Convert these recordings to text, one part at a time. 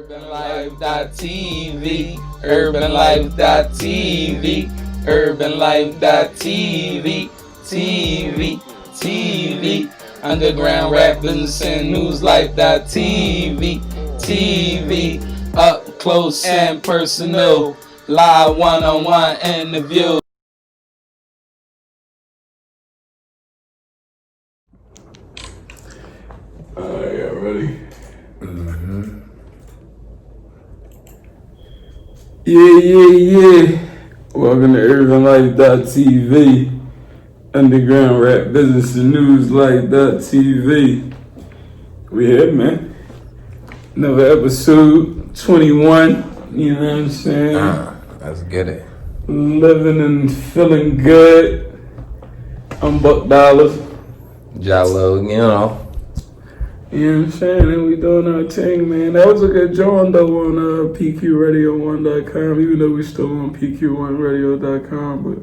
UrbanLife.tv, UrbanLife.tv, UrbanLife.tv, TV, Underground Rap Business and Newslife.tv, TV, up close and personal, live one-on-one interview. Alright, y'all ready? Yeah. Welcome to UrbanLife.tv, Underground Rap Business and Newslife.tv. We here, man. Another episode 21. You know what I'm saying? Let's get it. Living and feeling good. I'm Buck Dollars. Jallo, you know. You know what I'm saying? And we doing our thing, man. That was a good joint, though, on PQRadio1.com, even though we still on PQ1Radio.com, but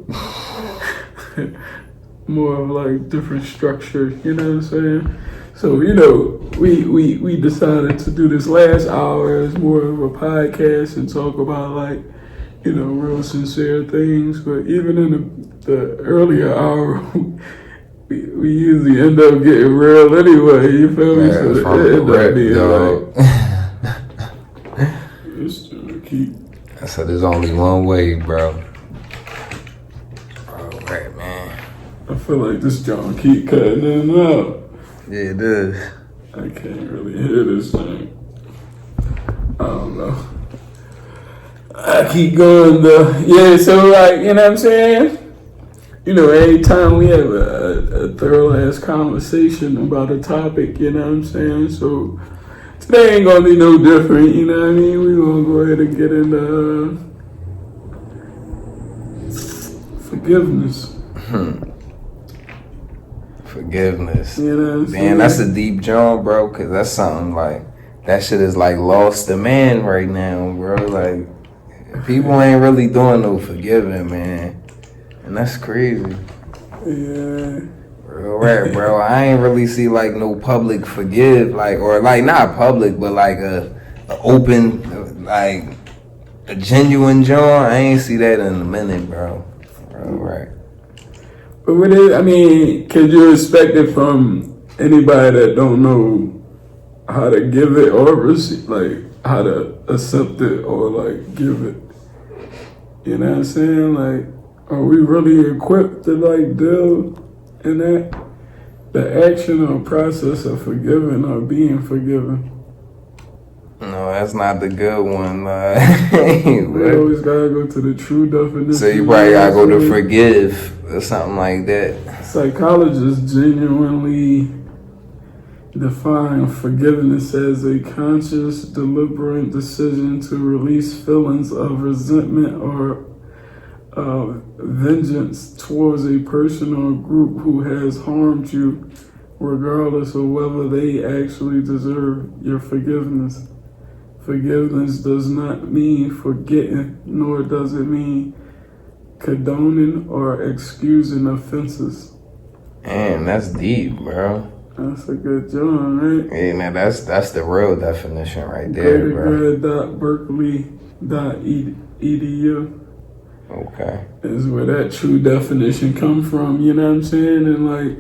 more of like different structure, you know what I'm saying? So, you know, we decided to do this last hour as more of a podcast and talk about, like, you know, real sincere things. But even in the earlier hour, we usually end up getting real anyway, you feel me? So it end up being like, it's keep. So there's only one way, bro. Alright, man. I feel like this John keep cutting in and out. Yeah, it does. I can't really hear this thing. I don't know. I keep going though. Yeah, so like, you know what I'm saying? You know, anytime we have a thorough ass conversation about a topic, you know what I'm saying? So today ain't gonna be no different, you know what I mean? We're gonna go ahead and get into forgiveness. Forgiveness. You know what I'm saying? Man, that's a deep joint, bro, because that's something like, that shit is like lost to man right now, bro. Like, people ain't really doing no forgiving, man. And that's crazy. Yeah. Real rap, bro. I ain't really see like no public forgive, like, or like not public, but like a open, like a genuine joint. I ain't see that in a minute, bro. Real rap. But with it, I mean, could you expect it from anybody that don't know how to give it or receive, like how to accept it or like give it? You know what I'm saying? Like, are we really equipped to like deal in that? The action or process of forgiving or being forgiven? No, that's not the good one. We always gotta go to the true definition. So you probably gotta go to forgive or something like that. Psychologists genuinely define forgiveness as a conscious, deliberate decision to release feelings of resentment or vengeance towards a person or group who has harmed you, regardless of whether they actually deserve your forgiveness. Forgiveness does not mean forgetting, nor does it mean condoning or excusing offenses. Man, that's deep, bro. That's a good job, right? Yeah, man, that's the real definition right there, bro. Berkeley.edu. Okay. Is where that true definition come from, you know what I'm saying? And like,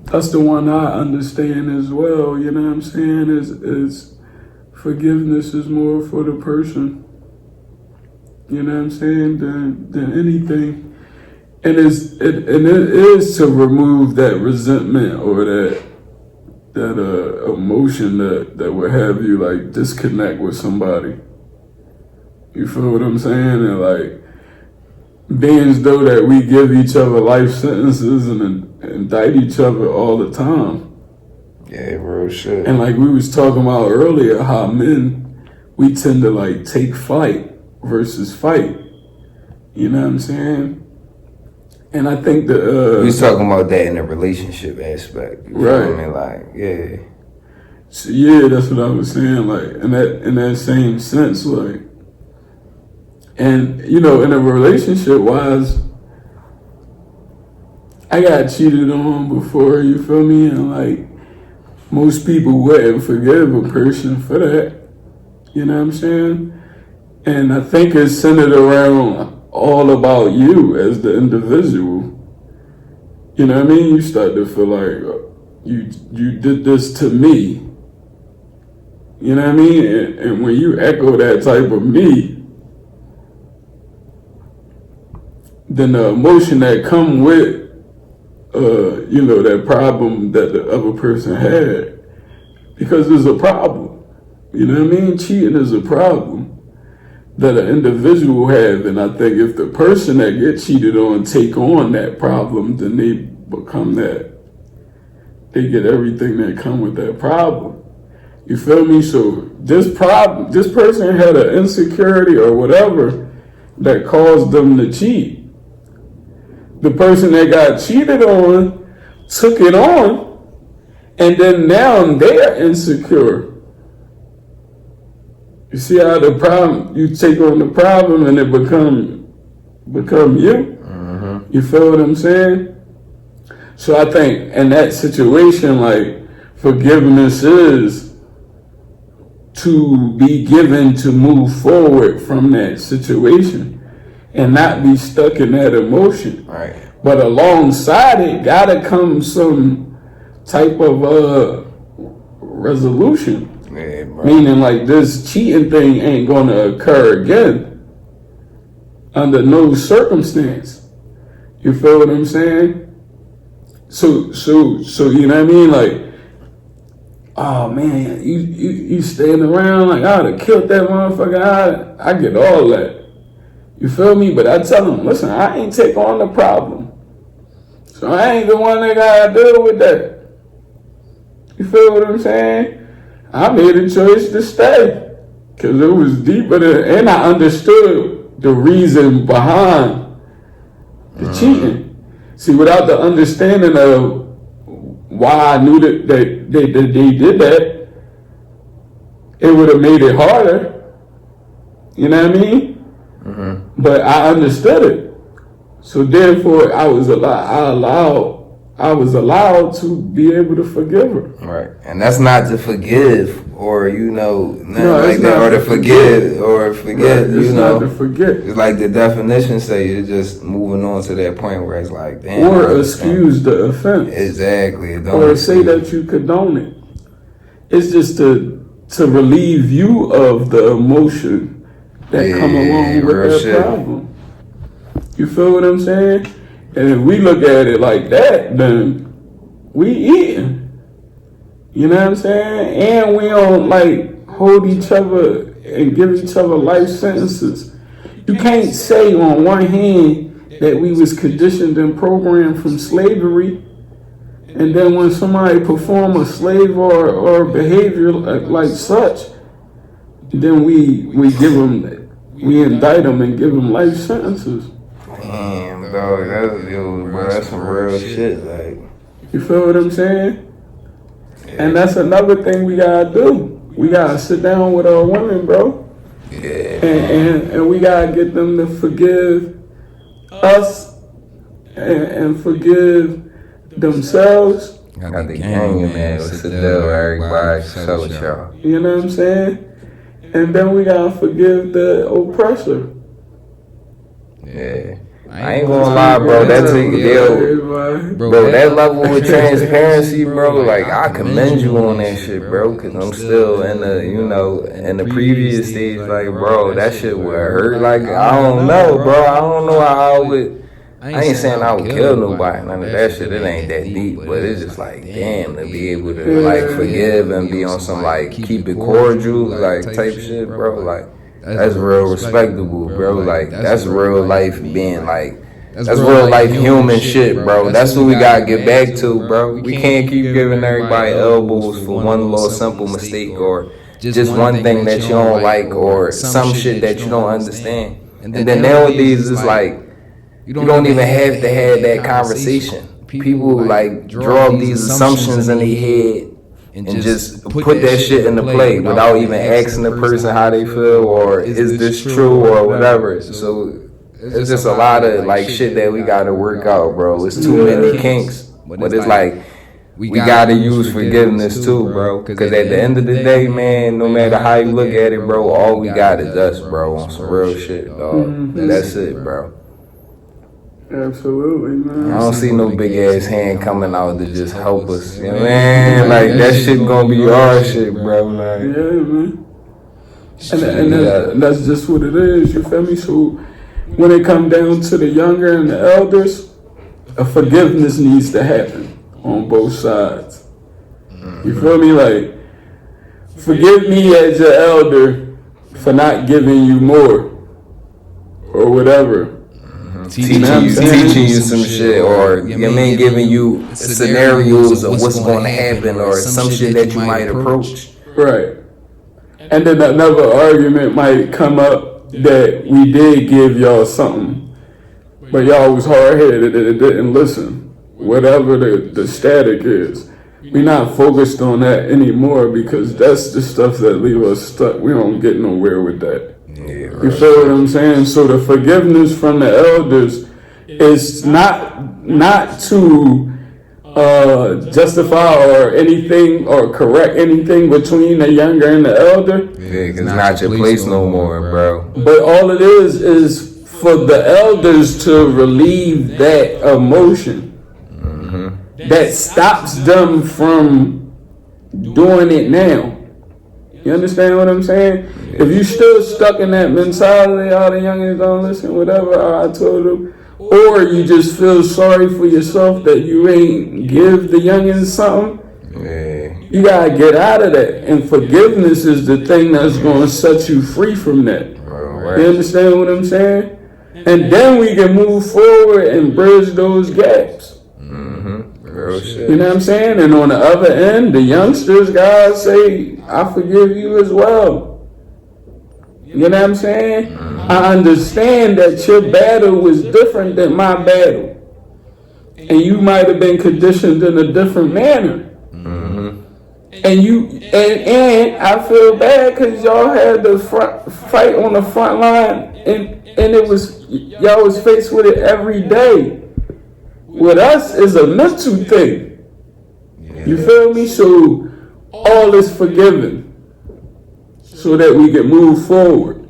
that's the one I understand as well, you know what I'm saying? Is forgiveness is more for the person, you know what I'm saying, than anything. And it is to remove that resentment or that emotion that would have you like disconnect with somebody. You feel what I'm saying? And like, being as though that we give each other life sentences and indict each other all the time. Yeah, real shit. And like we was talking about earlier, how men, we tend to like take flight versus fight. You know what I'm saying? And I think that we was talking about that in the relationship aspect. You feel me? Like, yeah. So yeah, that's what I was saying. Like in that same sense, like. And, you know, in a relationship wise, I got cheated on before, you feel me? And like, most people wouldn't forgive a person for that. You know what I'm saying? And I think it's centered around all about you as the individual. You know what I mean? You start to feel like you did this to me. You know what I mean? And when you echo that type of me, then the emotion that come with, that problem that the other person had, because there's a problem. You know what I mean? Cheating is a problem that an individual have, and I think if the person that gets cheated on take on that problem, then they become that. They get everything that come with that problem. You feel me? So this person had an insecurity or whatever that caused them to cheat. The person that got cheated on took it on, and then now they're insecure. You see how the problem, you take on the problem and it become you? Mm-hmm. You feel what I'm saying? So I think in that situation, like, forgiveness is to be given to move forward from that situation and not be stuck in that emotion. Right. But alongside it, gotta come some type of resolution. Yeah, bro. Meaning, like, this cheating thing ain't gonna occur again under no circumstance. You feel what I'm saying? So you know what I mean? Like, oh man, you staying around, like, I'd have killed that motherfucker. I get all that. You feel me? But I tell them, listen, I ain't take on the problem, so I ain't the one that gotta deal with that. You feel what I'm saying? I made a choice to stay because it was deeper than, and I understood the reason behind the cheating. See, without the understanding of why I knew that they did that, it would have made it harder. You know what I mean? Mm-hmm. But I understood it, so therefore I was allowed to be able to forgive her. Right. And that's not to forgive or, nothing like it's that, not or to to forget or forget, Right, it's not to forget. It's like the definition say, you're just moving on to that point where it's like, damn. Or excuse the offense. Exactly. Or say that you condone it. It's just to relieve you of the emotion that come along with that problem. You feel what I'm saying? And if we look at it like that, then we eating. You know what I'm saying? And we don't like hold each other and give each other life sentences. You can't say on one hand that we was conditioned and programmed from slavery, and then when somebody perform a slave or behavior like such, then we indict them and give them life sentences. Damn, dog, that's some real shit. Like, you feel what I'm saying? Yeah. And that's another thing we gotta do. We gotta sit down with our women, bro. Yeah. And we gotta get them to forgive us and forgive themselves. I got the gang in there. Sit down with everybody. So with y'all. You know what I'm saying? And then we gotta forgive the oppressor. Yeah. I ain't gonna lie, bro. That level of transparency, bro. Like, I commend you on that shit, bro. Cause I'm still in the previous stage. Like, bro, that shit would hurt. Like, I don't know, bro. I don't know how I would. I ain't saying I would kill nobody. None of that shit. It ain't that deep. But it's just like, damn, to be able to like forgive and be on some like keep it cordial like type shit, bro. Like. That's real respectable, bro. Like, that's real life being like, that's real life human shit, bro. That's what we gotta get back to, bro. We can't keep giving everybody elbows for one little simple mistake or just one thing that you don't like or some shit that you don't understand. And then nowadays it's like, you don't even have to have that conversation. People like draw these assumptions in their head and just put that shit into play without even asking the person how they feel or is this true or whatever. So it's just a lot of like shit that we gotta work out, bro. It's too many kinks. But it's like we gotta use forgiveness too, bro. Because at the end of the day, man, no matter how you look at it, bro, all we got is us, bro, on some real shit, dog. That's it, bro. Absolutely, man. I don't see no big ass hand coming out to just help us. You know what I mean? Like, that shit gonna be our shit, bro. Like, yeah, man. And that's just what it is, you feel me? So when it come down to the younger and the elders, a forgiveness needs to happen on both sides. You feel me? Like, forgive me as your elder for not giving you more or whatever. Teaching you some shit, or you know what I mean, giving you scenarios of what's going to happen, or some shit that you might approach. Right. And then another argument might come up that we did give y'all something, but y'all was hard-headed and it didn't listen. Whatever the static is. We're not focused on that anymore because that's the stuff that leave us stuck. We don't get nowhere with that. Yeah, right. You feel what I'm saying? So the forgiveness from the elders is not to justify or anything or correct anything between the younger and the elder. Yeah, because it's not your place no more, bro. But all it is for the elders to relieve that emotion that stops them from doing it now. You understand what I'm saying? If you still stuck in that mentality, all the youngins don't listen, whatever I told them, or you just feel sorry for yourself that you ain't give the youngins something, you gotta get out of that. And forgiveness is the thing that's gonna set you free from that. You understand what I'm saying? And then we can move forward and bridge those gaps. Real shit. You know what I'm saying? And on the other end, the youngsters, guys say, I forgive you as well. You know what I'm saying? I understand that your battle was different than my battle. And you might have been conditioned in a different manner. And I feel bad because y'all had the fight on the front line and it was, y'all was faced with it every day. With us, is a mental thing. You feel me? So all is forgiven so that we can move forward.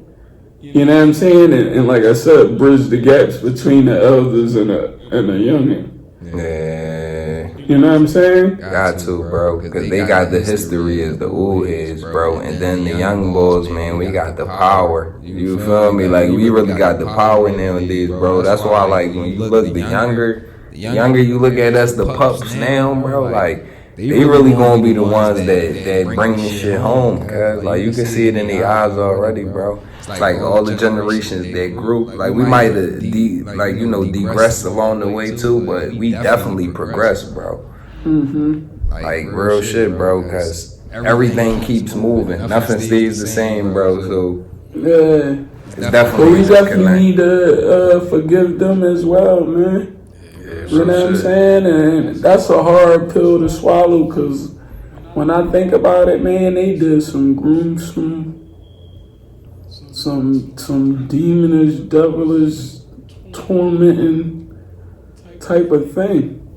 You know what I'm saying? And like I said, bridge the gaps between the elders and the youngin. Yeah. You know what I'm saying? Got to, bro. Because they got the history as the old heads, bro. And then the young boys, man, we got the power. You feel me? Like, we really got the power nowadays, bro. That's why, like, when you look the younger you look at us, the pups now, bro, like, they really gonna be the ones that bring this shit home, cuz, like, you can see it in their eyes already, bro. It's like all the generations that grew, like, we might have, digressed along the way too, but we definitely progressed, bro. Like, real shit, bro, cuz everything keeps moving. Nothing stays the same, bro, so, yeah. It's definitely but we definitely need to forgive them as well, man. You know what I'm saying? And that's a hard pill to swallow because when I think about it, man, they did some gruesome, some demonish, devilish, tormenting type of thing.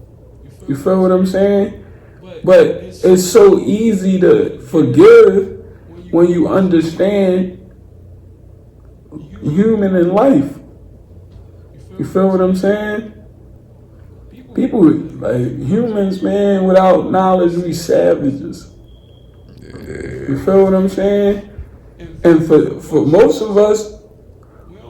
You feel what I'm saying? But it's so easy to forgive when you understand human in life. You feel what I'm saying? People, like, humans, man, without knowledge, we savages. You feel what I'm saying? And for most of us,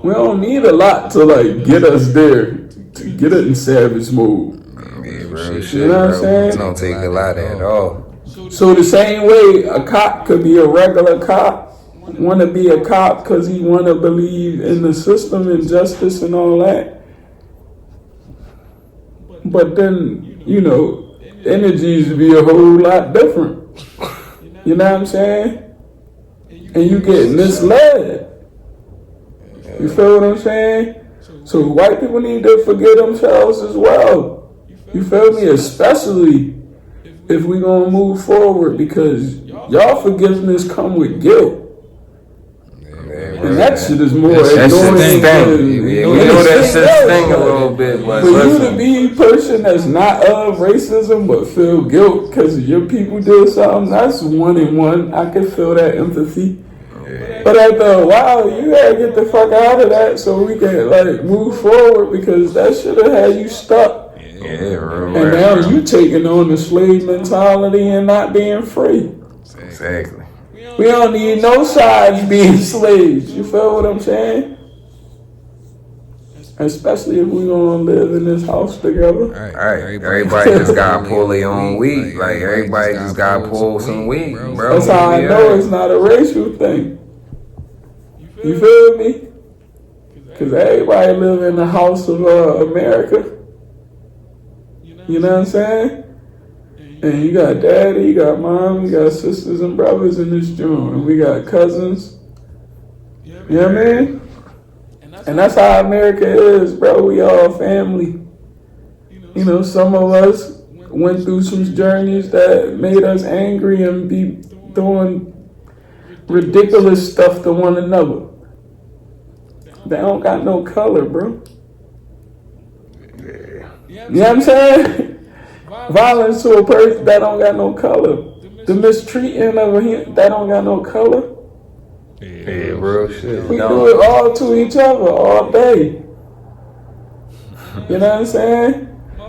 we don't need a lot to, like, get us there, to get it in savage mode. Real shit, you know what I'm saying? It don't take a lot at all. So the same way a cop could be a regular cop, want to be a cop because he want to believe in the system and justice and all that. But then, energies be a whole lot different. You know what I'm saying? And you get misled. You feel what I'm saying? So white people need to forgive themselves as well. You feel me? Especially if we gonna move forward because y'all forgiveness come with guilt. And that shit is more That shit annoying sting. than We know that shit sting a little bit, but for you listen. to be a person that's not of racism but feel guilt because your people did something, that's 1 in 1. I can feel that empathy. But after a while, you gotta get the fuck out of that so we can like move forward because that should have had you stuck. Yeah, real And now you taking on the slave mentality and not being free. Exactly. We don't need no sides being slaves. You feel what I'm saying? Especially if we gonna live in this house together. Alright, everybody just gotta pull their own weed. Like, everybody just gotta pull some weed, bro. That's how I know it's not a racial thing. You feel me? Because everybody live in the house of America. You know what I'm saying? And you got daddy, you got mom, you got sisters and brothers in this joint. And we got cousins. You know what I mean? And that's how America is, bro. We all family. You know, some of us went through some journeys that made us angry and be doing ridiculous stuff to one another. They don't got no color, bro. You know what I'm saying? Violence to a person that don't got no color. The mistreating of a that don't got no color. Yeah, real shit. We do it all to each other all day. You know what I'm saying?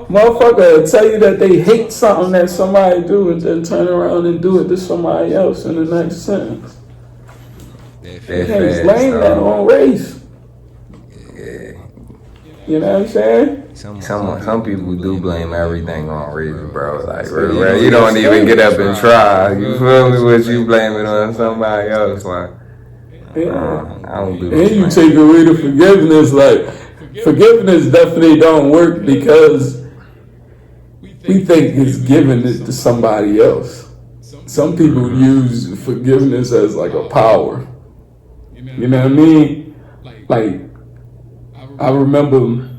Motherfucker will tell you that they hate something that somebody do and then turn around and do it to somebody else in the next sentence. You can't blame that on race. You know what I'm saying? Some people do blame everything on race, bro. Like, real, you don't even get up and try. You feel me? What you blame it on somebody else? Like, I don't do And you take away the forgiveness. Like, forgiveness definitely don't work because we think it's giving it to somebody else. Some people use forgiveness as like a power. You know what I mean? Like, I remember,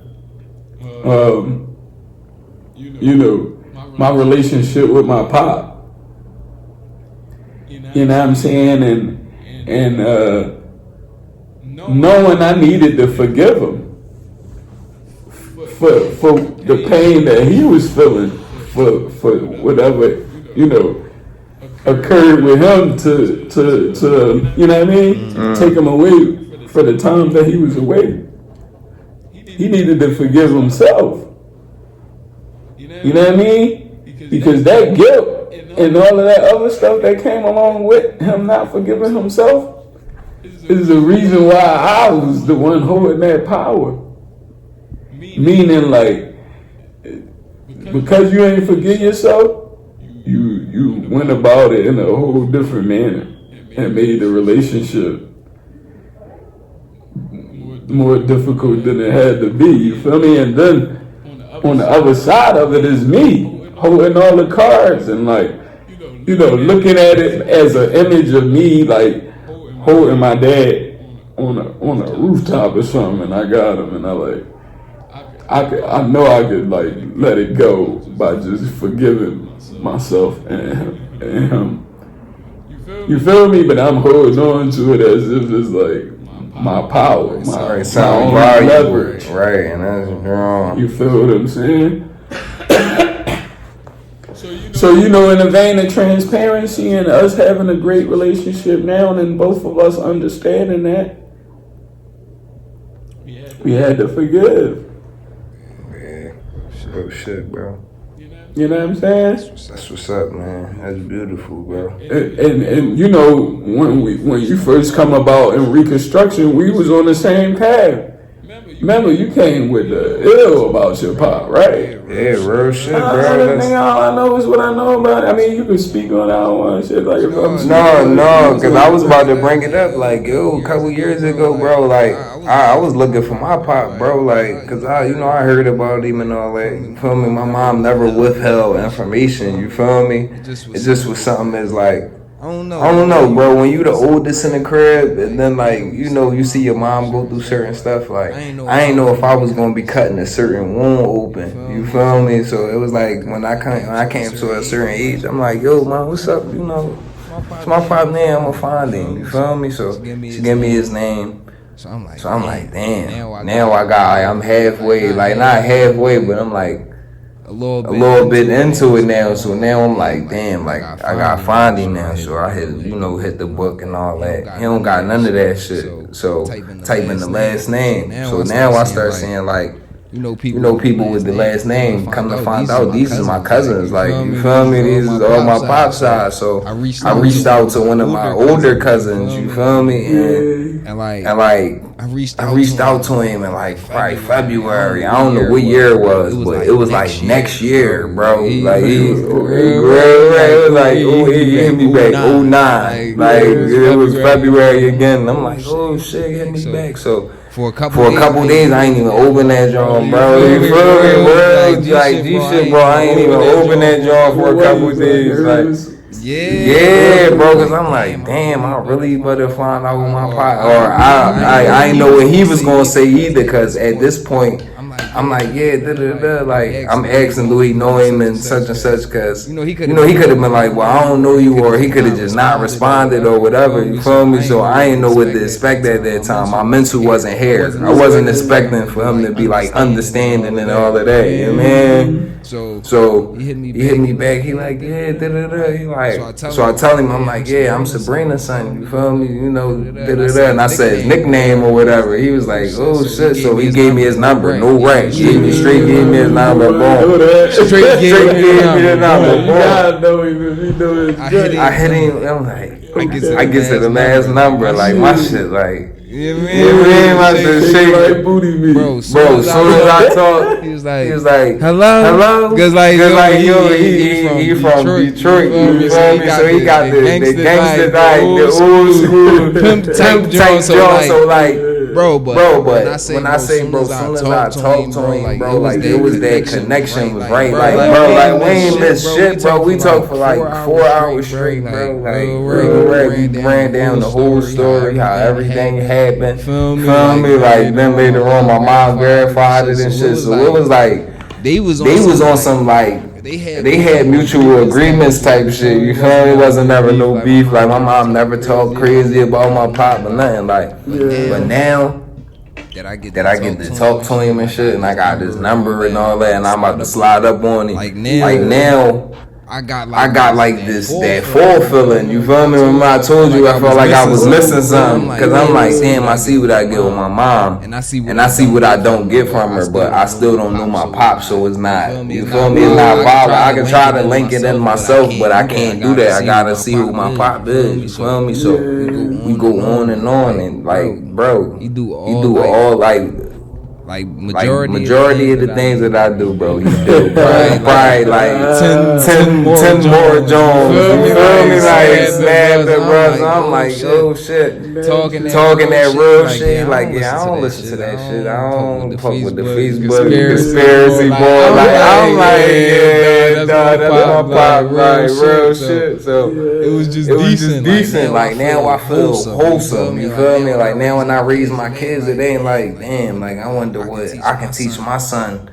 you know, my relationship with my pop. You know what I'm saying? And knowing I needed to forgive him for the pain that he was feeling, for whatever, you know, occurred with him to you know what I mean? Take him away for the time that he was away. He needed to forgive himself. You know what I mean? Because that guilt and all of that other stuff that came along with him not forgiving himself is the reason why I was the one holding that power. Meaning, like, because you ain't forgive yourself, you went about it in a whole different manner and made the relationship more difficult than it had to be. You feel me? And then on the other side of it is me holding all the cards and, like, you know, looking at it as an image of me, like, holding my dad on a rooftop or something, and I got him, and I know I could like let it go by just forgiving myself and him. You feel me? But I'm holding on to it as if it's like my power, my own leverage. Right, and that's wrong. You feel what I'm saying? So, you know, in the vein of transparency and us having a great relationship now and both of us understanding that, we had to forgive. Yeah, real shit, bro. You know what I'm saying? That's what's up, man. That's beautiful, bro. And you know, when you first come about in Reconstruction, we was on the same path. Remember, you came with the ill about your pop, right? Yeah, real shit, bro. All I know is what I know about it. I mean, you can speak on that one shit. Like, if I'm no, because I was about to bring it up. Like, yo, a couple years ago, bro, like, I was looking for my pop, bro, like, because I heard about him and all that. You feel me? My mom never withheld information, you feel me? It just was something that's like, I don't know, bro. When you the oldest in the crib, and then, like, you know, you see your mom go through certain stuff, like, I ain't know if I was gonna be cutting a certain wound open. You feel me? So it was like when I came to a certain age, I'm like, yo, mom, what's up? You know, It's my pop name. I'ma find him. You feel me? So she gave me his name. So I'm like, damn. Now I'm halfway, like not halfway, but I'm like a little bit into it now. So now I'm like, damn, like I gotta find him now. So I hit the book and all that. He don't got none of that shit. So type in the last name. So now I start saying like, people with the last name come to find out these is my cousins. Like, you feel me? These is all my pop side. So I reached out to one of my older cousins. You feel me? And like I reached out to him in like probably February. I don't know what year it was, but it was like next year, bro. Like he was like, oh, he hit me back 09. Like it was February again. And I'm like, oh shit, hit me back. So for a couple days, I ain't even open that joint, bro. You feel me, bro? Like G shit, bro. I ain't even open that joint for a couple days. Like, yeah, bro. Cause I'm like, damn, I really better find out who my pot. Or I ain't know what he was gonna say either. Cause at this point, I'm like, yeah, like I'm asking do he know him and such, cause he could have been like, well, I don't know you, or he could have just not responded or whatever. You feel me? So I ain't know what to expect at that time. My mental wasn't here. I wasn't expecting for him to be like understanding and all of that. You know what I mean? So he hit me back. He like, yeah, He like, so I tell him, I'm like, yeah, I'm Sabrina's son. You feel me? You know, And I said his nickname or whatever. He was like, oh shit. So he gave me his number. No rank. Straight gave me his number. Boom. Straight gave me his number. I hit him. I'm like, I get to the last number. Like my shit. Like. Yeah, man, my shit shake like booty meat. Bro, as soon as I talk, he was like, hello, cause like yo, he from Detroit, you feel me? So he got the gangster, like the old school pimp type joint. So like, bro, but when I say, bro, as soon as I talk to him, bro, like it was that connection was right, like, bro, like we ain't miss shit, bro. We talked for like 4 hours straight, bro. Like we ran down the whole story, how everything happened. Feel me? Like then later on, my mom verified it and shit. So it was like they was on some like they had mutual agreements type shit. You feel me? It wasn't never no beef. Like my mom never talked crazy about my pop or nothing. Like, but now that I get to talk to him and shit, and I got his number and all that, and I'm about to slide up on him. Like now. I got like that fall feeling. You feel me? When I told you, I felt like I was missing something. Cause I'm like, damn, I see what I get with my mom, and I see what I don't get from her, but I still don't know my pop, so it's not. You feel me? It's not violent. I can try to link it in myself, but I can't do that. I gotta see who my pop is. You feel me? So we go on, and like, bro, you do all like majority of the things that I do, bro, he do. Probably like 10 more Jones. You feel me? Like snap it, bro. So I'm like, oh shit. Talking that real shit. Like, yeah, I don't listen to that shit. I don't fuck with the Facebook conspiracy boy. Like, I'm like, yeah, dog, that's my pop, like real shit. So it was just decent. Like now I feel wholesome. You feel me? Like now when I raise my kids, it ain't like, damn, like I wonder what I can teach my son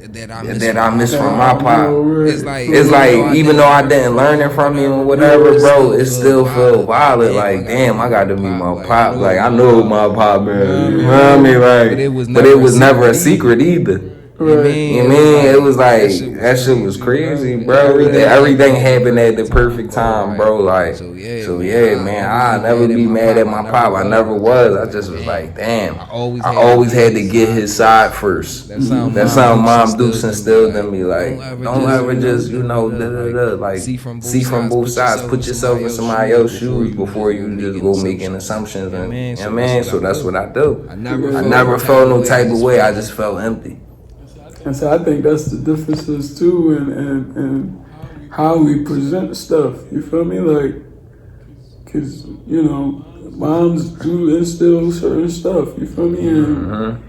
that I miss from my pop. It's like even though I didn't learn it from him or whatever, bro, it still feel violent. Like damn, I got to meet my pop. Like I know my pop, man. You know what I mean? Like, but it was never a secret either. Right. You mean it was like that shit was crazy, bro. Everything happened at the perfect time, bro. Like, so yeah, man. I'll never be mad at my pop. I never was. I just was like, damn. I always had to get his side first. That's something Mom Dukes instilled in me. Like, don't ever just like see from both sides. Put yourself in somebody else's shoes before you just go making assumptions. And you know what I mean? So that's what I do. I never felt no type of way. I just felt empty. And so I think that's the differences too in how we present stuff. You feel me? Like, cause you know, moms do instill certain stuff. You feel me? And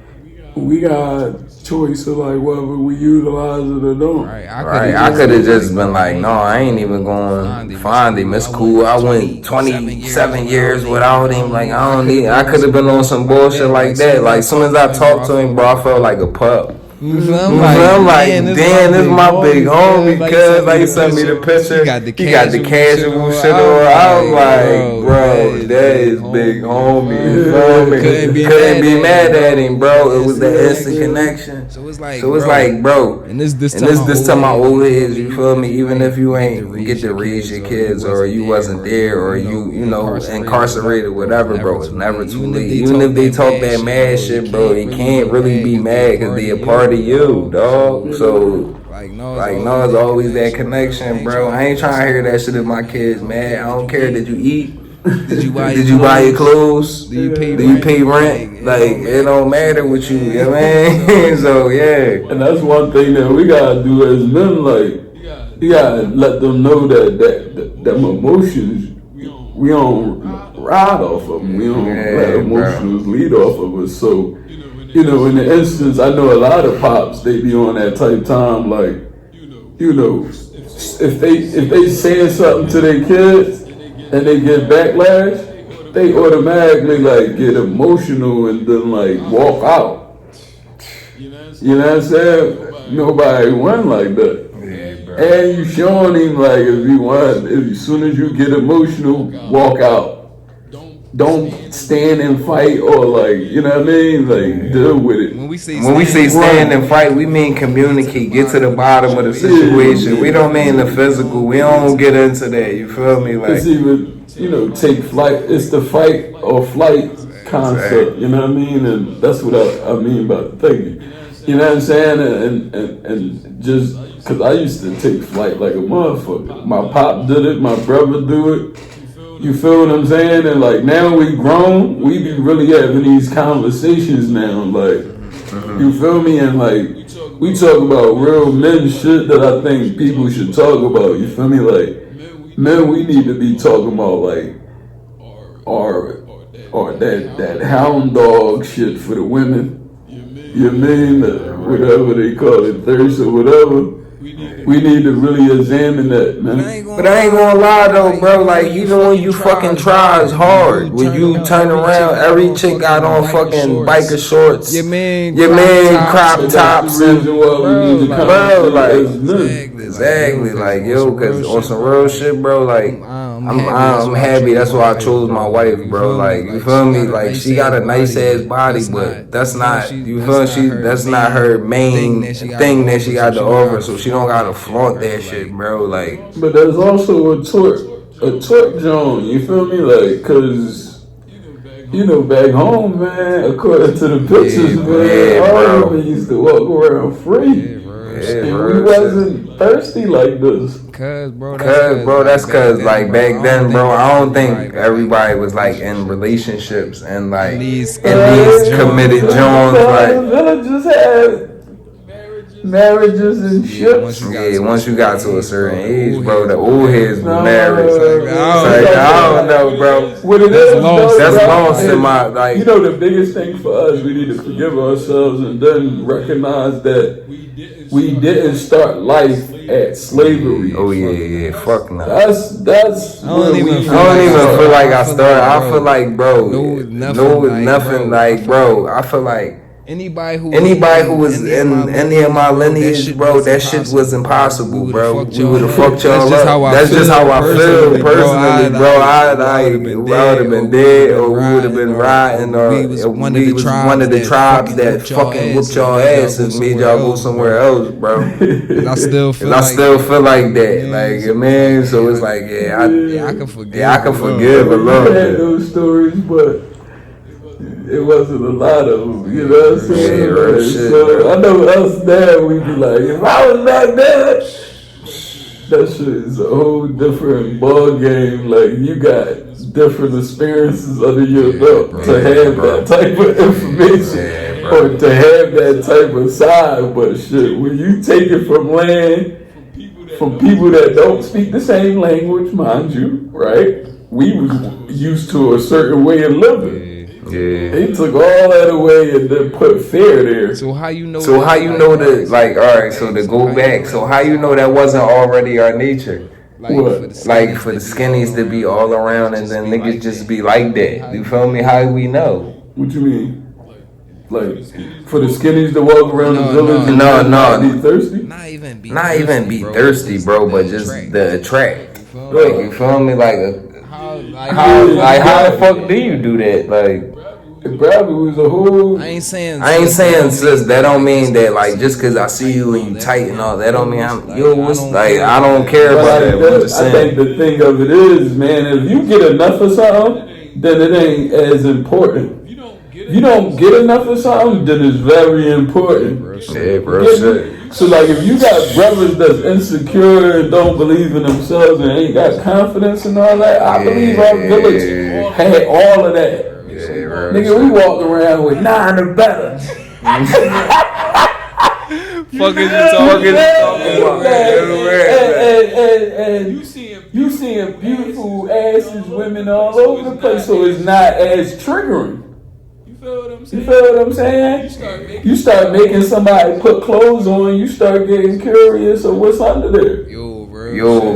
we got choice of like whether we utilize it or don't. I could have just been like, no, I ain't even going to find him. It's cool. I went 27 years without him. Like I could have been on some bullshit like that. Like as soon as I talked to him, bro, I felt like a pup. I'm like, damn, this my big homie, cuz like he sent me the picture. He got the casual shit on. I was like, bro, that is big homie. You feel me? Couldn't be mad at him, bro. It was the instant connection. So it's like, bro. And this time my old heads, you feel me? Even if you ain't get to raise your kids, or you wasn't there, or you know, incarcerated, whatever, bro, it's never too late. Even if they talk that mad shit, bro, they can't really be mad because they a part of you, dog. So no, it's always that connection, bro. I ain't trying to hear that shit if my kids mad. I don't care. Did you eat? Did you buy your clothes? Do you pay rent? Like, it don't matter what you know what I mean? So yeah. And that's one thing that we gotta do as men, like, you gotta let them know that them emotions, we don't ride off of them. We don't let emotions lead off of us. So, you know, in the instance, I know a lot of pops, they be on that type time, like, you know, if they saying something to their kids and they get backlash, they automatically like get emotional and then like walk out. You know what I'm saying? Nobody won like that. And you showing him like if as soon as you get emotional, walk out. Don't stand and fight or like, you know what I mean? Like, deal with it. When we say stand and fight, we mean communicate, get to the bottom of the situation. We don't mean the physical. We don't get into that. You feel me? Like, it's even, you know, take flight. It's the fight or flight concept. You know what I mean? And that's what I mean by thinking. You know what I'm saying? And just because I used to take flight like a motherfucker. My pop did it. My brother do it. You feel what I'm saying? And like now we grown, we be really having these conversations now. Like, you feel me? And like we talk about real men shit that I think people should talk about. You feel me? Like, men, we need to be talking about like or that hound dog shit for the women. You mean whatever they call it, thirst or whatever. We need to really examine that, man. But I ain't gonna lie though, bro. Like, even when you fucking try, it's hard. When you turn around, every chick got on fucking biker shorts. Your man crop tops. And, bro, like, exactly. Like, yo, cause on some real shit, bro. Like, I'm happy. That's why I chose my wife, bro. Like, you feel me? Like, she got a nice ass body, but that's not, you feel me? That's not her main thing that she got to offer. So she don't gotta flaunt that shit, bro. Like, but there's also a torque Joan. You feel me? Like, cause you know, back home, man, according to the pictures, man, all of them used to walk around free, and we wasn't thirsty like this. Cause bro, that's cause like back then, bro, I don't think everybody was like in relationships and like in these committed joints. Like, villages had marriages and ships. Yeah, once you got to a certain age, bro, the old heads were married. I don't know, bro. What it is, that's lost in my, like. You know, the biggest thing for us, we need to forgive ourselves and then recognize that we didn't start life at slavery. Oh yeah, fuck no. That's. I don't even feel like I started. I feel like, bro, nothing like, bro. I feel like. Anybody who was in any of my lineage, bro, that shit was impossible, bro. We would have fucked y'all up. That's just how I feel personally, bro. I would have been dead, or we would have been riding, or we was one of the tribes that fucking whooped y'all ass and made y'all go somewhere else, bro. I still feel like that, like, man. So it's like, I can forgive. Yeah, I can forgive a little bit. I had those stories, but it wasn't a lot of them, you know what I'm saying? So I know us now, we be like, if I was back there, that shit is a whole different ball game. Like, you got different experiences under your belt to have that type of information or to have that type of side. But shit, when you take it from land, from people that don't speak the same language, mind you, right? We was used to a certain way of living. Yeah. They took all that away and then put fear there. So how you know that, like, alright, so to go back, so how you know that wasn't already our nature? What? Like for the skinnies to be all around and then niggas just be like that. You feel me? How do we know? What you mean? Like for the skinnies to walk around the village and No. not be thirsty. Not even be thirsty, bro, but just the attract. Like, you feel me? Like, how the fuck do you do that? Like, It probably was a whole. I ain't saying, sis, that don't mean that, like, just cause I see you and you tight and all, that don't mean I'm, I don't care about that. I'm just I saying. think the thing of it is, man, if you get enough of something, then it ain't as important. If you don't get enough of something, then it's very important. Yeah, bro, Get shit. me? So, like, if you got brothers that's insecure and don't believe in themselves and ain't got confidence and all that, I believe our village had all of that. Yeah, bro. Nigga, we walked around with 9 or better. Fuck is you talking about? And you seeing beautiful asses, women all over the place, so it's not as triggering. You feel what I'm saying? You start making somebody put clothes on, you start getting curious of what's under there. Yo,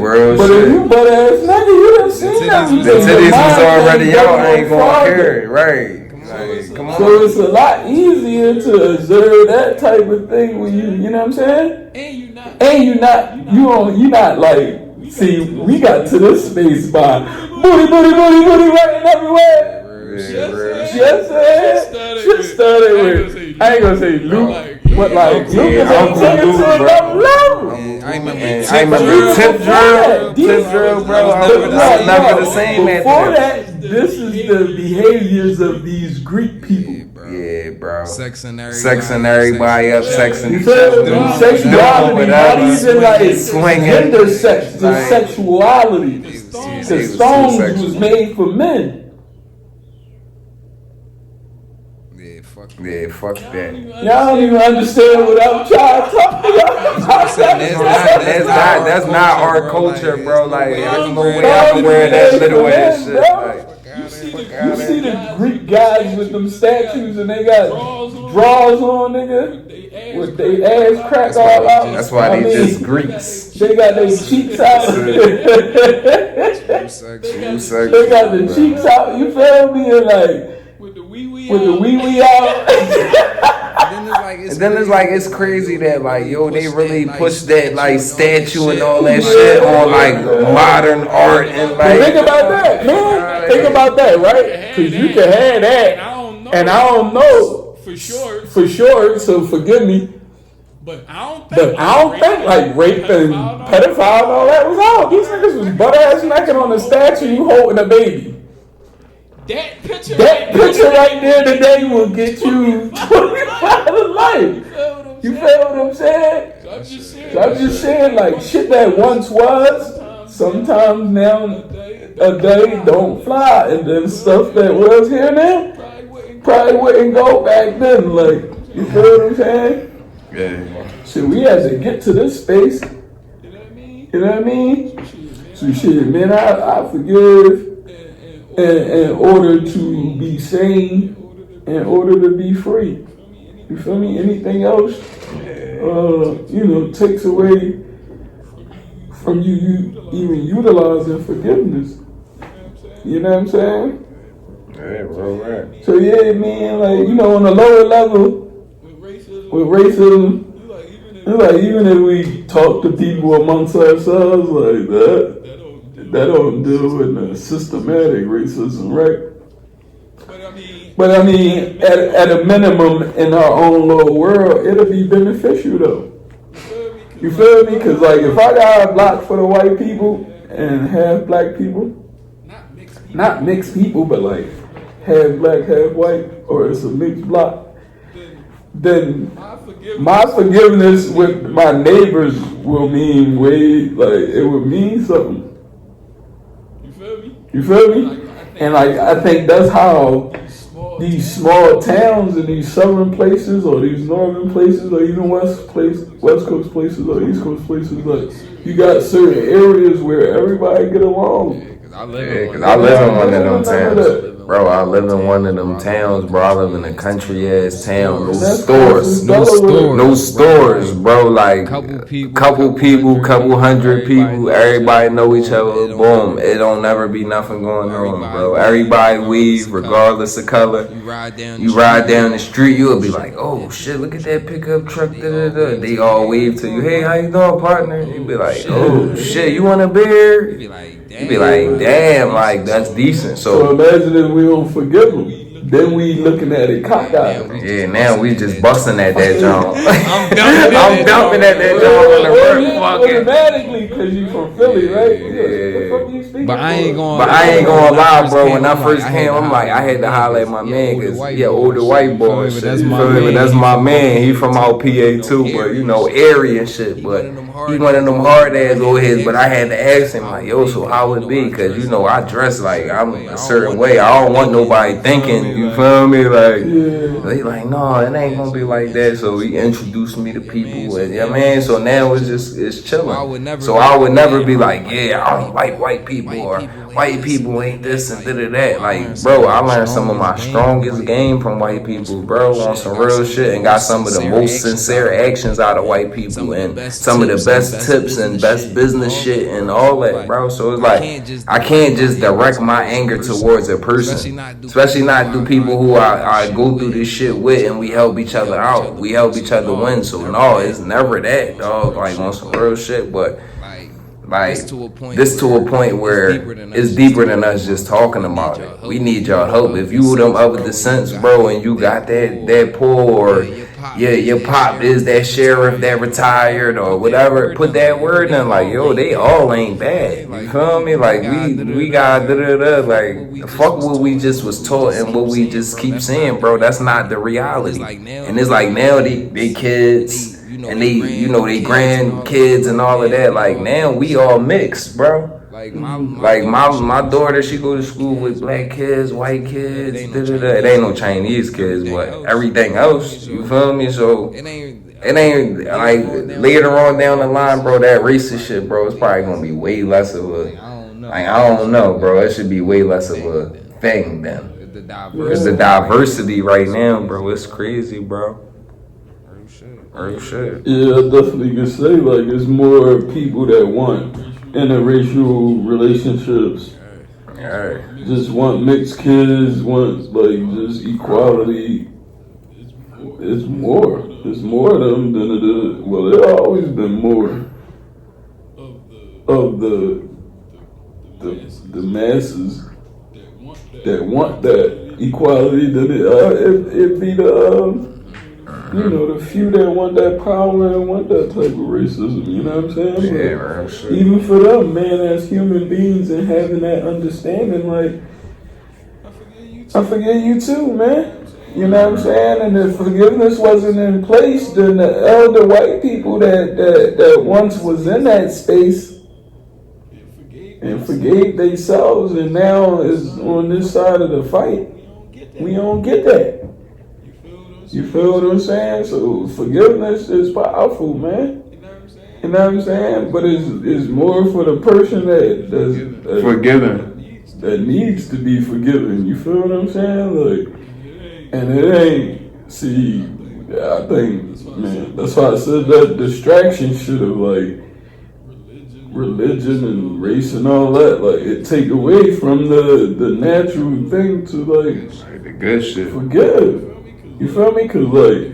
bro. But if you butt ass nigga, you done seen them. The titties was already out. I ain't gonna care, right? Come on. So it's a lot easier to observe that type of thing when you know what I'm saying? And you not like, see, we got to this space by booty running everywhere. She started with, I ain't gonna say Luke, but like, Luke is taking it to another level. I remember tip drill, bro. I was never the same Before after that. this is the behaviors of these Greek people. Yeah, bro. Sexing everybody up, sexing You each feel other. me? Sexuality, not even like Swinging. gender sex, just Like- sexuality. They The was stones too was sexual. made for men. Yeah, fuck that. Y'all don't even understand what I'm trying to talk about. That's not our culture, bro. Like, there's no way I can wear that little ass shit. Like, You see the Greek guys with them statues and they got drawers on, nigga, with their ass cracked all out. that's why they just Greeks. They got their cheeks out. They got the cheeks out. You feel me? And like with the wee wee out. And then it's like, it's crazy that, like, yo, they really push that, like, statue and all that shit on, like, modern art and, But think like, about that, man. Think about that, right? Because you can have that, and I don't know for sure. So forgive me. But I don't think like rape and pedophile and all that was out. These niggas was butt ass naked on a statue holding a baby. That picture right there today will get you 25 to life. You feel what I'm saying? So I'm just saying, like, shit that once was, sometimes now a day don't fly, and then stuff that was here now probably wouldn't go back then. Like, you feel what I'm saying? yeah. So we had to get to this space. You know what I mean? So shit, man, I forgive in order to be sane, in order to be free. You feel me? Anything else, takes away from you even utilizing forgiveness. You know what I'm saying? Yeah, bro, right. So yeah, man, like, on a lower level, with racism, it's like even if we talk to people amongst ourselves like that don't deal with systematic racism, right? But I mean, at a minimum, in our own little world, it'll be beneficial though. You feel me? Because like, if I got a block for the white people and half black people, not mixed people, but like half black, half white, or it's a mixed block, then my forgiveness with my neighbors will mean it would mean something. You feel me? And like, I think that's how these small towns and these southern places or these northern places or even west coast places or east coast places, like, you got certain areas where everybody get along. I live Yeah, in 'cause one. I live in one of them towns. Bro, I live in one of them towns, bro. I live in a country ass town. No stores. No stores, bro. Like, couple people, couple hundred people. Everybody know each other. Boom. It don't never be nothing going on, bro. Everybody weave, regardless of color. You ride down the street, you'll be like, oh shit, look at that pickup truck. Da-da-da. They all wave to you. Hey, how you doing, partner? You be like, oh shit, you want a beer? You be like, damn, like that's decent. So imagine if we don't forgive them. Then we looking at it cockeyed. Yeah, now we just busting at that joint. I'm dumping at that joint on the road. Automatically, because you from Philly, right? Yeah. But I ain't gonna lie, bro. When I first came, I'm like, I had to holler at my man because he an older white boy. Shit. That's my man. He from out PA too, but you know, area and shit. But he one of them hard ass old heads. But I had to ask him like, yo, so how it be? Because you know, I dress like I'm a certain way. I don't want nobody thinking. You feel me? Like, they like, no, it ain't gonna be like that. So he introduced me to people, and yeah, man. So now it's chilling. So I would never be like, yeah, I don't like white people or white people ain't this and that. Like, bro, I learned some of my strongest game from white people, bro, on some real shit, and got some of the most sincere actions out of white people, and some of the best tips and best business shit and all that, bro. So it's like I can't just direct my anger towards a person, especially not do people who I go through this shit with, and we help each other out. We help each other win. So no, it's never that, dog. Like on some real shit, but like this to a point where it's deeper than us just talking about it. We need y'all help. If you them other descents, bro, and you got that poor, or your pop is that sheriff that retired or whatever, put that word in like, yo, they all ain't bad. You feel me? Like we got like fuck what we just was taught and what we just keep saying, bro. That's not the reality. And it's like now they kids and they they grandkids and all of that. Like now we all mixed, bro. Like my daughter, she go to school with black kids, white kids. It ain't no Chinese kids, but everything else. You feel me? So it ain't like later on down the line, bro. That racist shit, bro, it's probably gonna be way less of a. Like I don't know, bro. It should be way less of a thing then. Because the diversity right now, bro, it's crazy, bro. Oh shit. Yeah, I definitely can say like it's more people that want interracial relationships. Right. Just want mixed kids, want like just equality. It's more. It's more of them than it is. Well, there always been more of the masses that want that equality than it be the the few that want that power and want that type of racism, you know what I'm saying? Yeah, man, sure. Even for them, man, as human beings and having that understanding, like, I forgive you too, man. You know what I'm saying? And if forgiveness wasn't in place, then the elder white people that once was in that space and forgave themselves and now is on this side of the fight, we don't get that. You feel what I'm saying? So forgiveness is powerful, man. You know what I'm saying? But it's more for the person that forgiven, that needs to be forgiven. You feel what I'm saying? Like, and it ain't. See, I think, man, that's why I said that distraction should have like religion and race and all that. Like it take away from the natural thing to like the good shit. Forgive. You feel me? Cause like,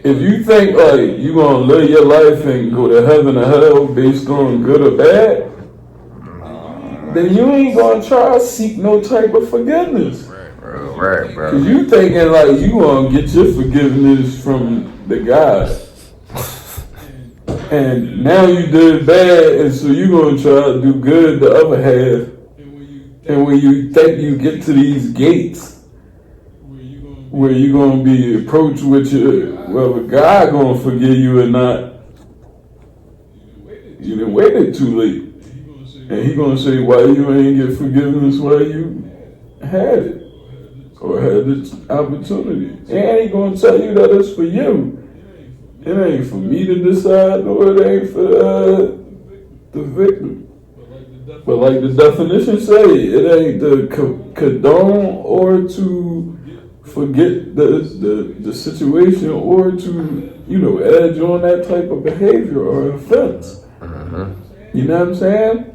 if you think like you gonna live your life and go to heaven or hell based on good or bad, then you ain't gonna try to seek no type of forgiveness. Right, bro. Cause you thinking like you gonna get your forgiveness from the God, and now you did bad, and so you gonna try to do good the other half. And when you think you get to these gates, where you gonna be approached with whether God gonna forgive you or not, you done waited too late. And he gonna say why you ain't get forgiveness while you had it. Or had the opportunity. And he gonna tell you that it's for you. It ain't for me to decide, or it ain't for the victim. But like the definition say, it ain't to condone or to forget the situation or to, edge on that type of behavior or offense. You know what I'm saying?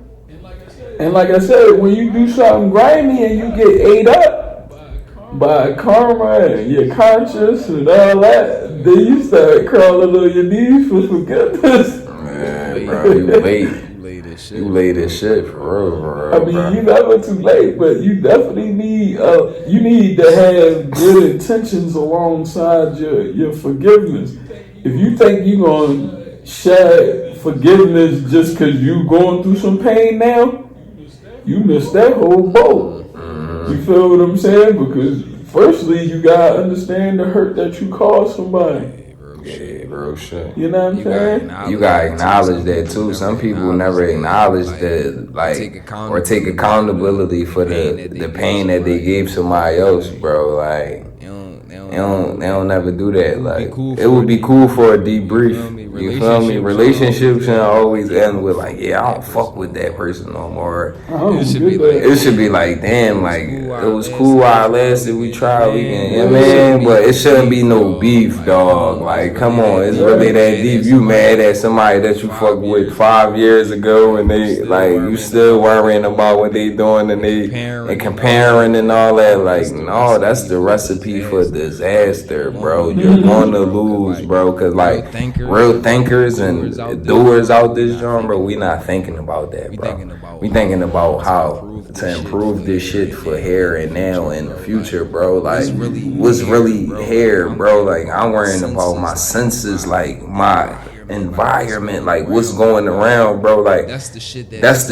And like I said, when you do something grimy and you get ate up by karma and your conscience and all that, then you start crawling on your knees for forgiveness. Man, bro, you late. You late as shit for real, I mean, you never too late, but you definitely need to have good intentions alongside your forgiveness. If you think you're gonna share forgiveness just because you going through some pain now, you missed that whole boat. You feel what I'm saying? Because firstly, you gotta understand the hurt that you caused somebody. Yeah, real shit. You know what I'm saying? You gotta acknowledge that too. Some people never acknowledge that, like, or take accountability for the pain that they gave somebody else, bro. Like, they don't never do that. Like, it would be cool for a debrief. You feel me? Relationships shouldn't always end with like, yeah, I don't fuck with that person no more. It should be like, damn, like it was cool while it lasted. We tried, we can, but it shouldn't be no beef, dog. Like, come on, it's really that deep. You mad at somebody that you fucked with 5 years ago, and they like you still worrying about what they doing and comparing and all that. Like, no, that's the recipe for disaster, bro. You're gonna lose, bro, because like real thinkers and doers out this genre, bro, we not thinking about that, bro. We thinking about how to improve this shit for here and now and the future, bro. Like, what's really here, bro? Like, I'm worrying about my senses, like my environment, like what's going around, bro. Like, that's the shit that's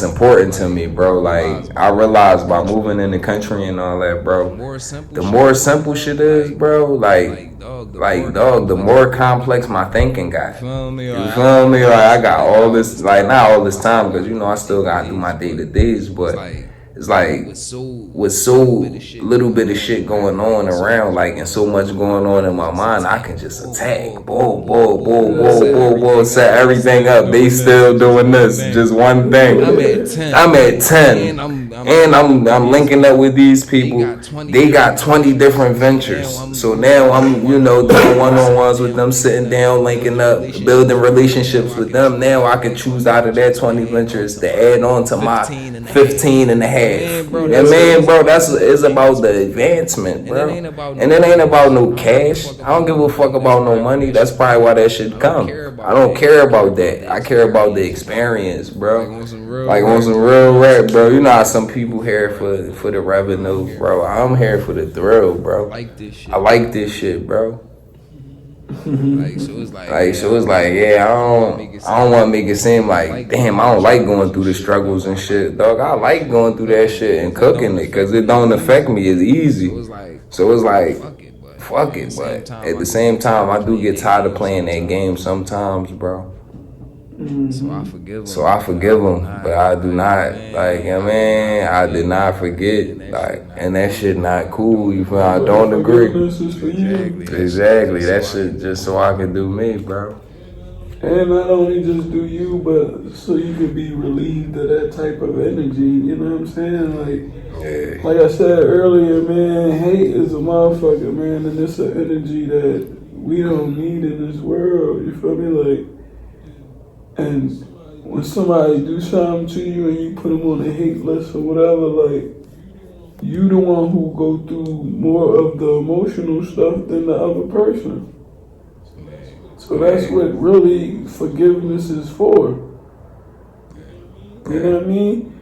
important to me, bro. Like, I realized by moving in the country and all that, bro, the more simple shit is, bro, like dog, the more complex my thinking got. You feel me? Like, I got all this, like, not all this time, because I still gotta do my day-to-days, but it's like with so little bit of shit going on around, like, and so much going on in my mind, I can just attack, set everything up. They still doing this, just one thing. I'm at 10, and I'm linking up with these people. They got 20 different ventures, so now I'm doing one-on-ones with them, sitting down, linking up, building relationships with them. Now I can choose out of that 20 ventures to add on to my 15 and a half. And bro, it's about the advancement, bro. And it ain't about no cash. I don't give a fuck about no money. That's probably why that shit come. I don't care about that. I care about the experience, bro. Like on some real rap, bro. You know how some people here for the revenue, bro. I'm here for the thrill, bro. I like this shit, bro. So it's like, I don't want to make it seem like, damn, I don't like going through the struggles and shit, dog. I like going through that shit and cooking it, because it don't affect me. It's easy. So it's like, fuck it. But at the same time, I do get tired of playing that game sometimes, bro. So I forgive them, but I do not, like, I did not forget, like, and that shit not cool. You feel? I don't agree. Exactly. That shit just so I can do me, bro. And not only just do you, but so you can be relieved of that type of energy. You know what I'm saying? Like I said earlier, man, hate is a motherfucker, man, and it's an energy that we don't need in this world. You feel me? Like. And when somebody do something to you and you put them on a hate list or whatever, like, you the one who go through more of the emotional stuff than the other person. So that's what really forgiveness is for. You know what I mean?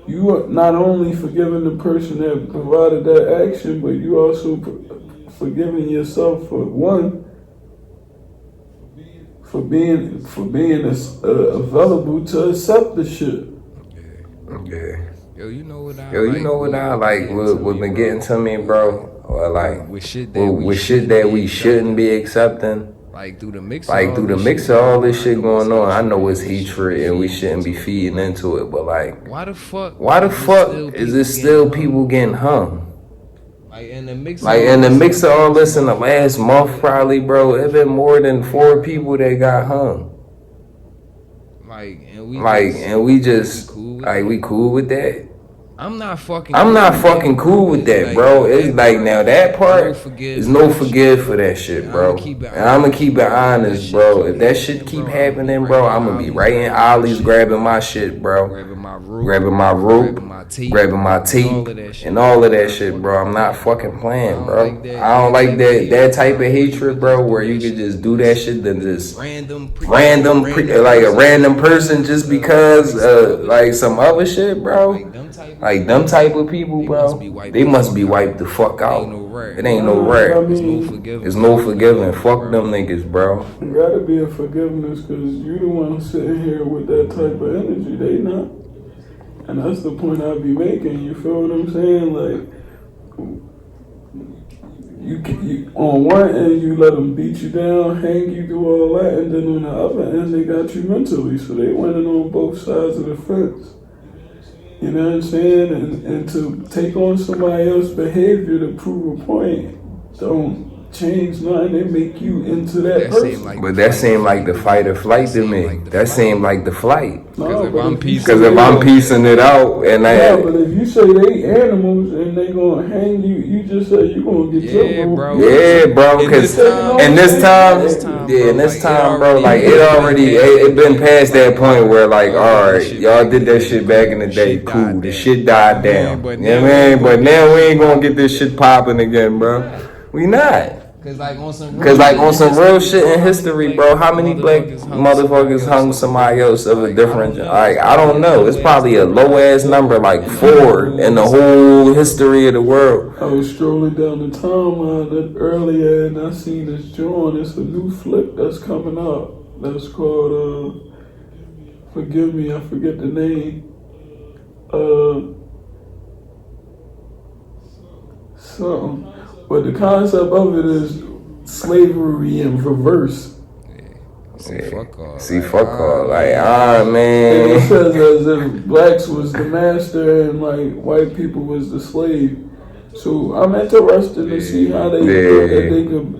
You are not only forgiving the person that provided that action, but you also forgiving yourself for one, for being available to accept the shit. Yeah. Yo, you know what I like? What been getting to me, bro? Or like with shit that we shouldn't be accepting. Like through the mix of all this shit going on, I know it's hatred and we shouldn't be feeding into it. But like, why the fuck is it still people getting hung? Like in the mix of all this in the last month, probably, bro, it been more than 4 people that got hung. Like, and and we just like we cool with that. I'm not fucking cool with that, bro. It's like now that part is no forgive for that shit, bro. And I'm gonna keep it honest, bro. If that shit keep happening, bro, I'm gonna be right in Ollie's grabbing my shit, bro. Grabbing my rope, grabbing my tape, and all of that shit, bro. I'm not fucking playing, bro. I don't like that type of hatred, bro, where you could just do that shit than just random like a random person just because like some other shit, bro. Like them type of people, bro, they must be wiped the fuck out. It ain't no rare. It's no forgiving. Fuck them niggas, bro. There gotta be a forgiveness because you the one sitting here with that type of energy. They not. And that's the point I be making. You feel what I'm saying? Like, you on one end, you let them beat you down, hang you, do all that. And then on the other end, they got you mentally. So they winning on both sides of the fence. You know what I'm saying? And to take on somebody else's behavior to prove a point, don't change nothing. They make you into that person. But that seemed like the fight or flight to me. That seemed like the flight. Because if I'm piecing it out and but if you say they animals and they gonna hang you, you just say you gonna get your bro. Yeah, bro. Because in this time, bro, like it been past that point where like, all right, y'all did that shit back in the day, cool. The shit died down. You know what I mean? But now we ain't gonna get this shit popping again, bro. We not. Cause like on some real shit in history, bro, how many black motherfuckers hung somebody else of a different, like, I don't know. It's probably a low ass number, like 4 in the whole history of the world. I was strolling down the timeline earlier and I seen this joint. It's a new flick that's coming out. That's called, forgive me, I forget the name. Something. But the concept of it is slavery in reverse. Fuck all. Like, man. And it says as if blacks was the master and like white people was the slave. So I'm interested to see how they could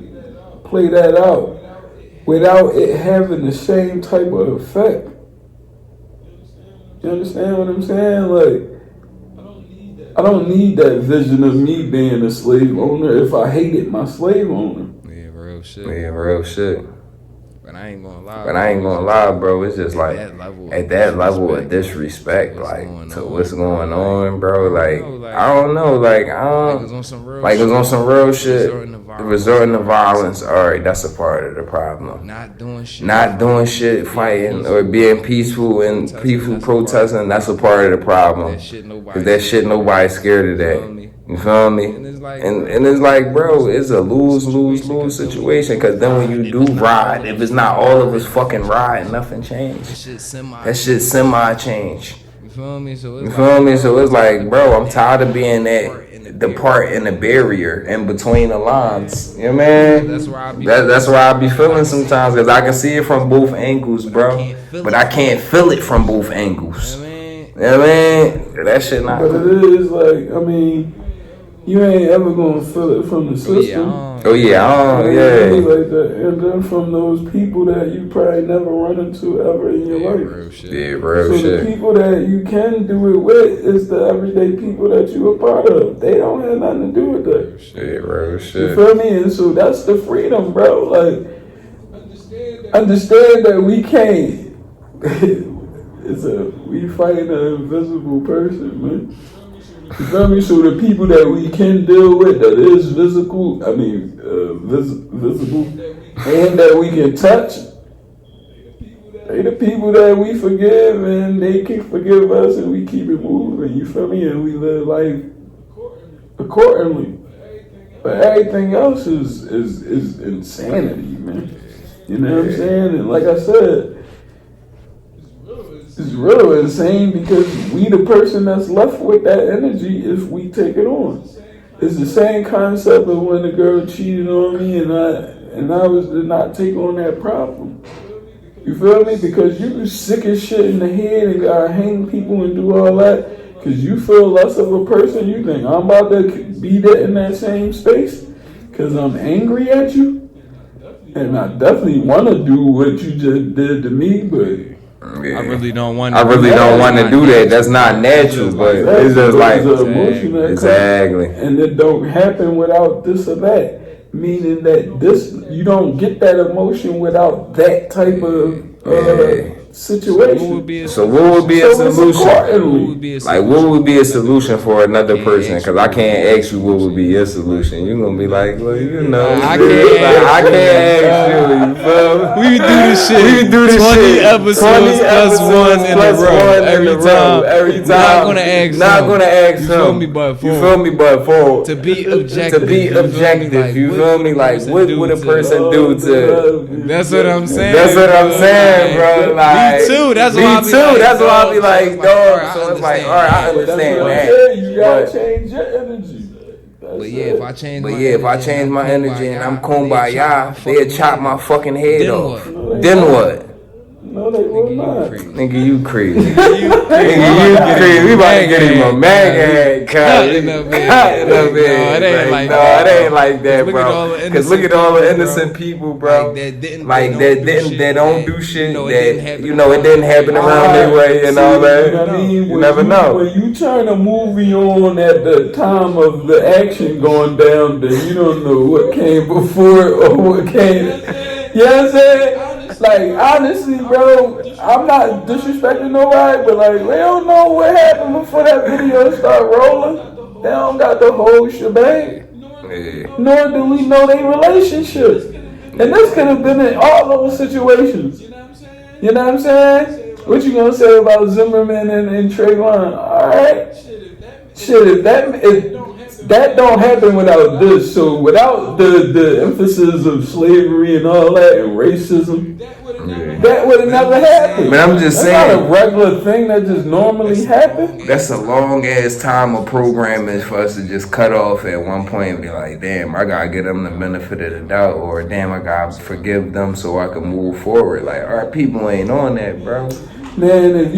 play that out without it having the same type of effect. You understand what I'm saying? Like, I don't need that vision of me being a slave owner if I hated my slave owner. Yeah, real shit. But I ain't gonna lie, bro. It's just like at that level of disrespect, like to what's going on, bro. Like I don't know, like it was on some real shit. Resorting to violence. All right, that's a part of the problem. Not doing shit, fighting or being peaceful and peaceful protesting. That's a part of the problem. That shit nobody's scared of that. You feel me? And it's like, bro, it's a lose situation. Because then when you do ride, if it's not all of us fucking ride, nothing changed. That shit semi change. You feel me? So it's like, bro, I'm tired of being the part in the barrier in between the lines. You know what I mean? That's where I be feeling sometimes. Because I can see it from both angles, bro. But I can't feel it from both angles. You know what I mean? That shit not. But it is like, I mean, you ain't ever gonna feel it from the system. Yeah. Like that. And then from those people that you probably never run into ever in your life. Real shit. The people that you can do it with is the everyday people that you a part of. They don't have nothing to do with that. Real shit. You feel me? And so that's the freedom, bro. Like, understand that we can't. We fighting an invisible person, man. You feel me? So the people that we can deal with, that is visible, visible, and that we can touch, they the people that we forgive, and they can forgive us, and we keep it moving. You feel me? And we live life accordingly. But everything else is insanity, man. You know what I'm saying? And like I said, it's real insane because we the person that's left with that energy if we take it on. It's the same concept of when the girl cheated on me and I was to not take on that problem. You feel me? Because you sick as shit in the head and gotta hang people and do all that because you feel less of a person. You think I'm about to be there in that same space because I'm angry at you? And I definitely want to do what you just did to me, but Yeah. I really don't want. I really don't want to do that. That's not natural, but it's just like emotion that exactly. comes, and it don't happen without this or that. Meaning that this, you don't get that emotion without that type of situation. So what would be a solution? Like, what would be a solution for another person? Because I can't ask you what would be your solution. You're gonna be like, well, you know, I can't ask you. You feel me? We do this shit. We do this 20 shit. episodes plus one in a row. Every time. Not gonna ask. Not gonna ask. You feel me? But for you feel me? But for to be objective. To be objective. You feel me? Like, what would a person do to? That's what I'm saying. That's what I'm saying, bro. Like. Me too. That's why I be like, that's why I be like, dog. So it's like, all right, I understand that. You gotta change your energy. But yeah, if I change my energy and I'm kumbaya, they'll chop my fucking head off. Then what? No, they will not. Nigga, you crazy. Nigga, you crazy. We about to get him a mag head cut. It ain't like that, bro. Because look at all the innocent people, bro. That don't do shit. That, you know, it didn't happen around their way and all that. You never know. When you turn a movie on at the time of the action going down, then you don't know what came before or what came. You know what I'm saying? Like, honestly, bro, I'm not disrespecting nobody, but like, they don't know what happened before that video start rolling. They don't got the whole shebang. Nor do we know their relationship. And this could have been in all those situations. You know what I'm saying? What you gonna say about Zimmerman and Trayvon? Alright. Shit, if that don't happen without this. So without the emphasis of slavery and all that and racism, that would have never happened. But I'm just saying, that's not a regular thing that just normally happens. That's a long ass time of programming for us to just cut off at one point and be like, damn, I gotta give them the benefit of the doubt, or damn, I gotta forgive them so I can move forward. Like, all right, people ain't on that, bro. Man, if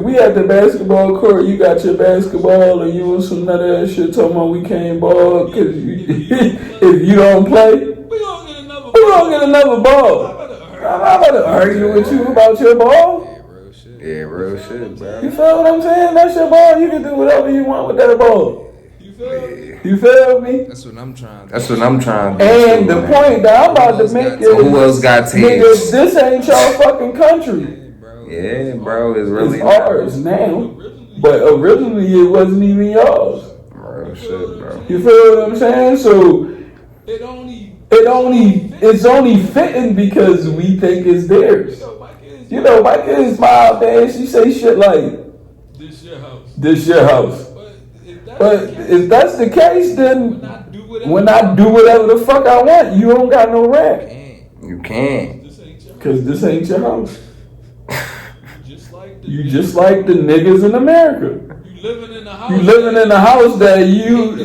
we at the basketball court, you got your basketball and you and some nut ass shit talking about we can't ball because if you don't play, we gonna get another ball. I'm not about to argue with you about your ball. Yeah, real shit, bro. You feel what I'm saying? That's your ball. You can do whatever you want with that ball. You feel me? That's what I'm trying to do. And the point that I'm about to make is, who else got tapes? Niggas, this ain't y'all fucking country. Yeah, bro, it's really ours now, but originally it wasn't even yours. Real shit, bro. You feel what I'm saying? So it's only fitting because we think it's theirs. You know, my kid's smile, man. She say shit like, "This your house." But if that's the case, then when I do whatever the fuck I want, you don't got no rap. You can't, cause this ain't your house. You just like the niggas in America. You living in a house that you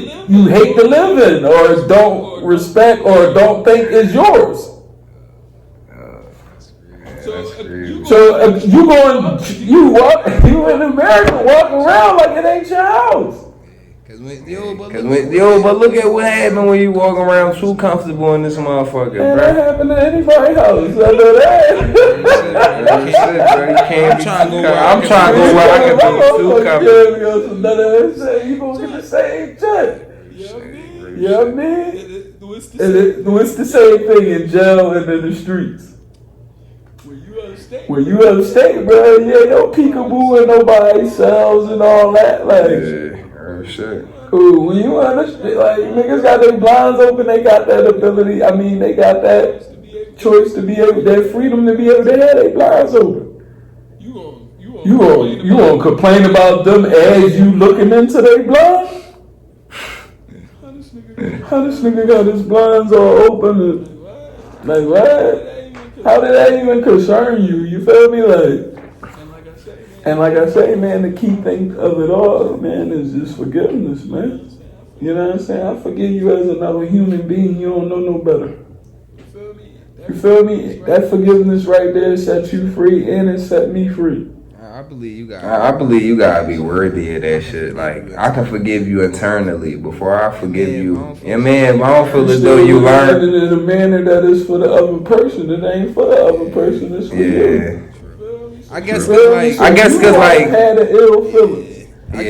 hate to live in, or don't respect, or don't think is yours. So if you in America walking around like it ain't your house. But look at what happened when you walk around too comfortable in this motherfucker, bro. That happened to anybody's house. I know that. I'm trying to go where I can be too comfortable. You gonna get the same shit. You know what I mean? It's the same thing in jail and in the streets. When you out of state, bro, you ain't no peekaboo in nobody's cells and all that. Like, shit. Cool. When you understand, like, niggas got their blinds open, they got that ability. I mean, they got that choice to be able, that freedom to be able to have their blinds open. You gonna complain about them as you looking into their blinds? How this nigga got his blinds all open? And, like, what? How did that even concern you? You feel me? Like. And like I say, man, the key thing of it all, man, is just forgiveness, man. You know what I'm saying? I forgive you as another human being. You don't know no better. You feel me? That forgiveness right there set you free, and it set me free. I believe you gotta be worthy of that shit. Like, I can forgive you internally before I forgive you. Yeah, man, I don't feel as though you learn. In a manner that is for the other person. It ain't for the other person. It's for you. I I guess Feel me? cause like, I guess You cause might like, have had an ill feeling. I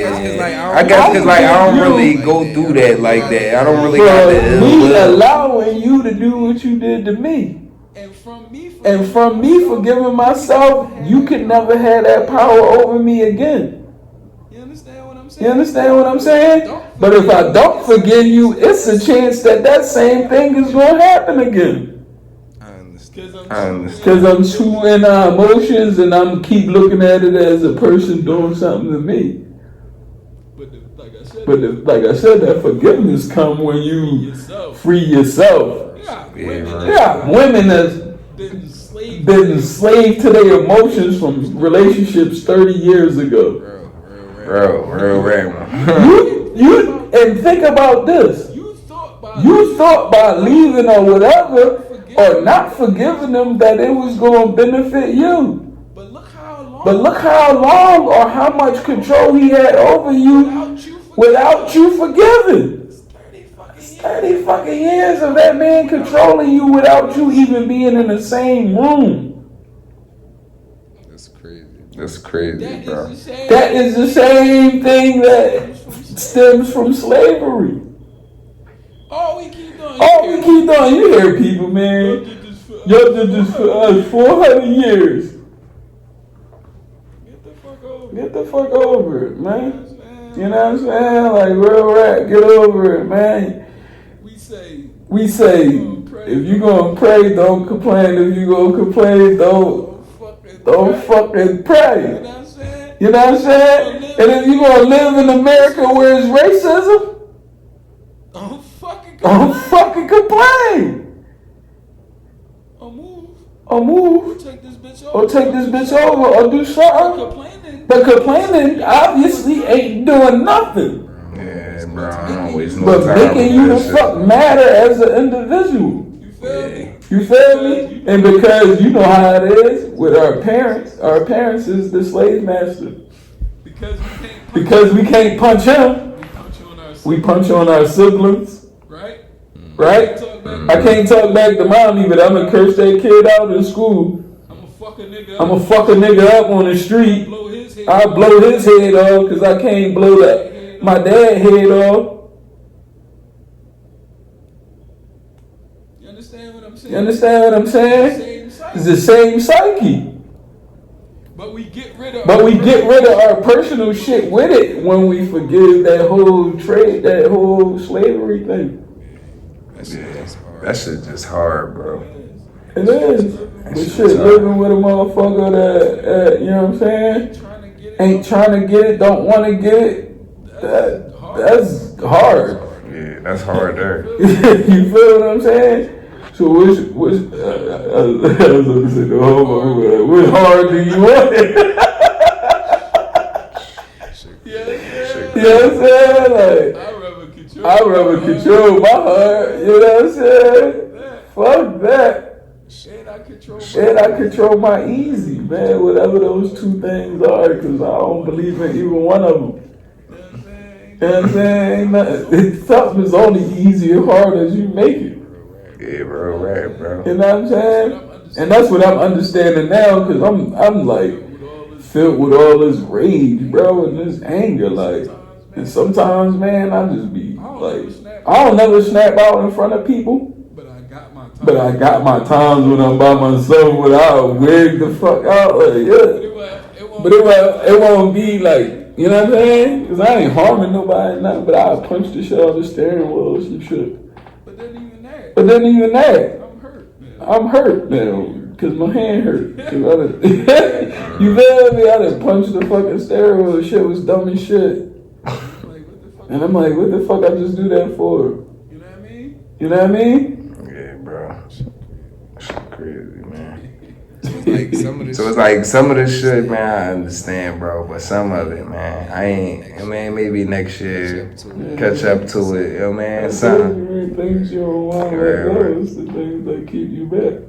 guess cause like I don't really go through that like that. I don't really got the ill Me will. allowing you to do what you did to me. And from me forgiving myself, you can never have that power over me again. You understand what I'm saying? You understand what I'm saying? But if I don't forgive you, it's a chance that same thing is going to happen again. I understand. Because I'm too in emotions and I'm keep looking at it as a person doing something to me. But like I said, that forgiveness come when you free yourself. Yeah, women that's been enslaved to their emotions from relationships 30 years ago. Real. You and think about this. You thought by leaving or whatever or not forgiving them that it was going to benefit you. But look how long or how much control he had over you without you forgiving. 30 fucking years of that man controlling you without you even being in the same room. That's crazy, bro. That is the same thing that stems from slavery. All we keep doing. You hear people, man. Y'all did this for us 400 years. Get the fuck over it, man. You know what I'm saying? Like, real rap, get over it, man. We say, if you gonna pray, don't complain. If you gonna complain, don't fucking pray. You know what I'm saying? And if you gonna live in America where it's racism, don't fucking complain. Or move. Or take this bitch over. Or do something. But complaining obviously ain't doing nothing. Yeah, bro. I don't waste no But time making you the with that fuck matter as an individual. You feel me? And because you know how it is with our parents is the slave master. Because we can't punch him, we punch on our siblings. Right? I can't talk back to mommy, but I'm gonna curse that kid out in school. I'm gonna fuck a nigga up on the street. I'll blow his head off because I can't blow my dad's head off. You understand what I'm saying? It's the same psyche. But we get rid of our personal shit with it when we forgive that whole trade, that whole slavery thing. That shit just hard, bro. It is. But shit, living with a motherfucker that, you know what I'm saying? Ain't trying to get it, don't want to get it. That's hard. Yeah, that's hard there. You feel what I'm saying? So which hard do you want it? You know what I'm saying? Like, I'd rather control my heart. You know what I'm saying? Fuck that. And I control my easy, man. Whatever those two things are, because I don't believe in either one of them. You know what I'm saying? Something is only easy or hard as you make it. Yeah, bro, right, bro. You know what I'm saying? And that's what I'm understanding now, because I'm like filled with all this rage, bro, and this anger, like. And sometimes, man, I just be like, I don't never snap out in front of people. But I got my times when I'm by myself without wig the fuck out, like, yeah. But it won't be like, you know what I'm saying? Because I ain't harming nobody, nothing, but I'll punch the shit out of the steering wheel or some shit. But then even that. I'm hurt now, because my hand hurt. You feel me? I done punched the fucking steering wheel, shit was dumb as shit. And I'm like, what the fuck I just do that for? You know what I mean? Yeah, bro. Shit crazy, man. So it's like some of this shit, man, I understand, bro. But some of it, man, I ain't, man, maybe next year, catch up to it, you know, man, something. Things you don't want to let go, it's the things that keep you back.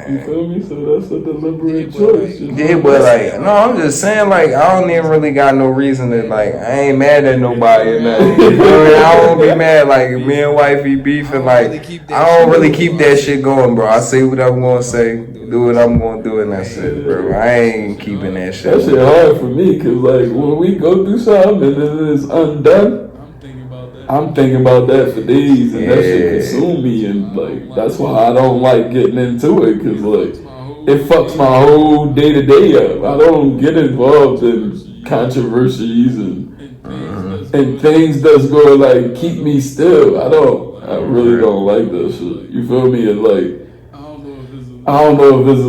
You feel me? So that's a deliberate choice. Yeah, but like, no, I'm just saying, like, I don't even really got no reason to, like, I ain't mad at nobody and nothing. You know, and I don't be mad, like, if me and wifey beefing, like, I don't really keep that shit going, bro. I say what I'm gonna say, do what I'm gonna do, and that's it, bro. I ain't keeping that shit. That shit hard for me, cause like when we go through something and then it's undone, I'm thinking about that for days, and that shit consume me, and like that's why I don't like getting into it, cause like it fucks my whole day to day up. I don't get involved in controversies and things that's gonna like keep me still. I really don't like that shit. You feel me? And like I don't know if it's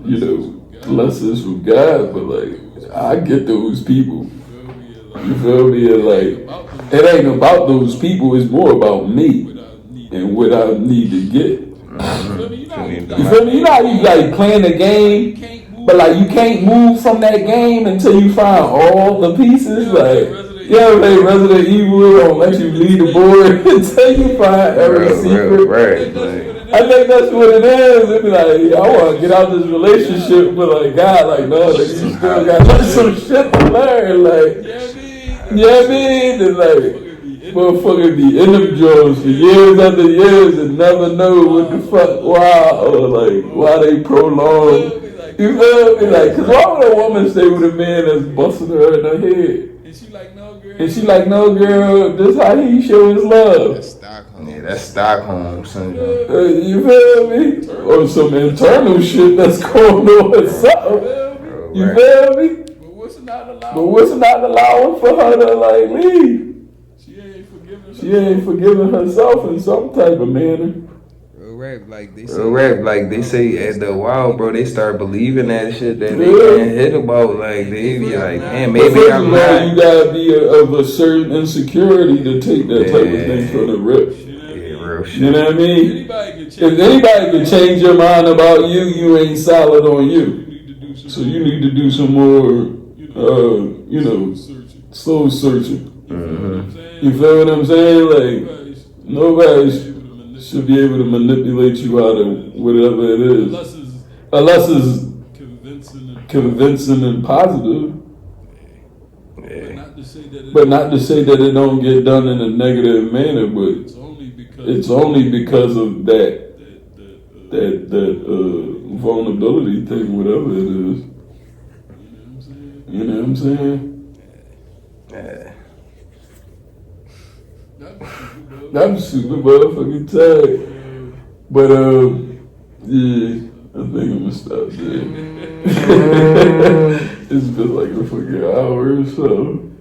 you know lessons from God, but like I get those people. You feel me? And like it ain't about those people. It's more about me and what I need to get. You feel me? You know how you like playing the game, but like you can't move from that game until you find all the pieces. Like you ever play Resident Evil? Don't let you lead the board until you find every secret. Right. I think that's what it is. It be like, I want to get out this relationship, but like God, like no, like, you still got some shit to learn. Like, you know what I mean? And like. Motherfucker be in them drawers for years after years and never know what the fuck, why, or like, why they prolong. You feel me? Like, cause why would a woman stay with a man that's busting her in her head? And she like, no girl, this how he show his love. That's Stockholm. Yeah, that's Stockholm syndrome. You feel me? Or some internal shit that's going on or something. You feel me? But what's not allowing for her to like leave? She ain't forgiving herself in some type of manner. Rap, like they say at the wild, bro, they start believing that shit that they can't hit about. Like they be like, damn, maybe I'm not. You gotta be of a certain insecurity to take that type of thing from the rip. Yeah, real shit. You know what I mean? If anybody can change your mind about you, you ain't solid on you. So you need to do some more, soul searching. Mm-hmm. You feel what I'm saying? Like, nobody should be able to manipulate you out of whatever it is. Unless it's convincing and positive. Yeah. But not to say that it don't get done in a negative manner, but it's only because of that vulnerability thing, whatever it is. You know what I'm saying? Yeah. I'm super motherfucking tired. But, yeah, I think I'm gonna stop there. It's been like a fucking hour or so.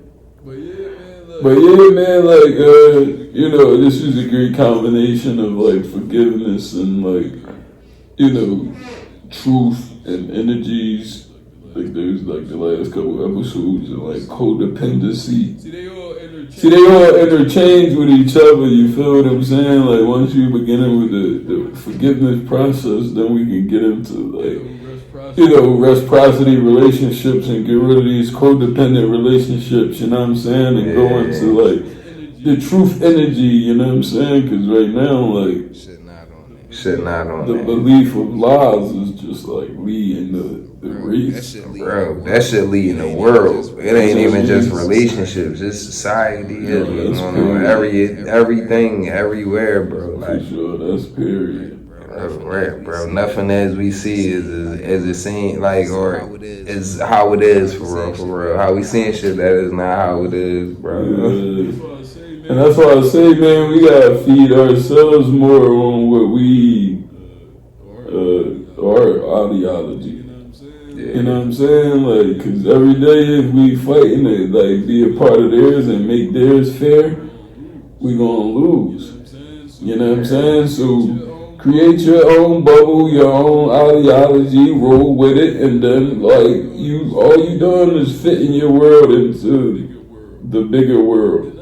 But yeah, man, like, this is a great combination of, like, forgiveness and, like, truth and energies. Like, there's, like, the last couple episodes and, like, codependency. See, they all interchange with each other, you feel what I'm saying? Like, once you begin with the forgiveness process, then we can get into, like, reciprocity relationships and get rid of these codependent relationships, you know what I'm saying? And go into, like, the truth energy, you know what I'm saying? Because right now, like, shit not on the that. belief of lies is just, like, leading the race. Bro, that shit leading the world. It ain't even just relationships. It's society. It's going on everything, everywhere, bro. Like, For sure, that's period. Bro, nothing as we see is as it seems like, or is how it is for real. How we seeing shit, that is not how it is, bro. Yeah. And that's why I say, man, we gotta feed ourselves more on what we, our ideology. You know what I'm saying? Like, cause every day if we fighting to, like, be a part of theirs and make theirs fair, we gonna lose. You know what I'm saying? So create your own bubble, your own ideology, roll with it, and then, like, all you doing is fitting your world into the bigger world.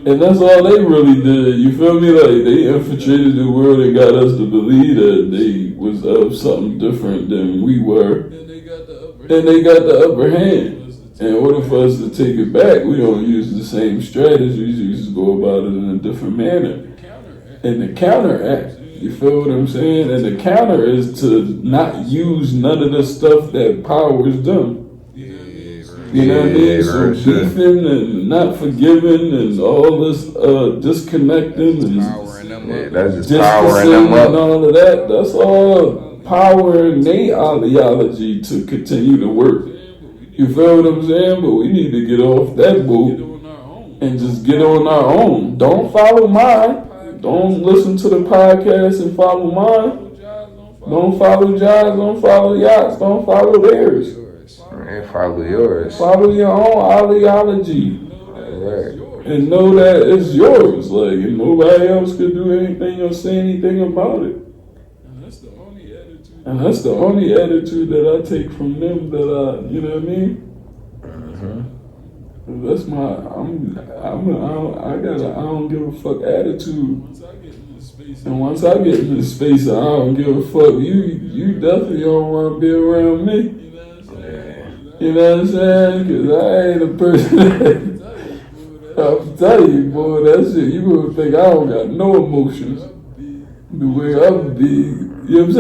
And that's all they really did. You feel me? Like, they infiltrated the world and got us to believe that they was of something different than we were. And they got the upper hand. In order for us to take it back, we don't use the same strategies. We just go about it in a different manner. And the counteract, You feel what I'm saying? And the counter is to not use none of the stuff that powers them. You know what I mean? So beefing and not forgiving and all this disconnecting and that's just powering them up and all of that. That's all powering their ideology to continue to work. You feel what I'm saying? But we need to get off that boat and just get on our own. Don't follow mine. Don't listen to the podcast and follow mine. Don't follow Jazz. Don't follow Yachts. Don't follow theirs. Man, follow yours. Follow your own ideology. Right. And know that it's yours. Like, and nobody else could do anything or say anything about it. And that's the only attitude that I take from them that you know what I mean? That's my, I don't give a fuck attitude. And once I get in this space, I don't give a fuck. You definitely don't want to be around me. You know what I'm saying? Because I ain't a person I'll tell you, boy, that shit, you gonna think I don't got no emotions. The way I'm be, you know what I'm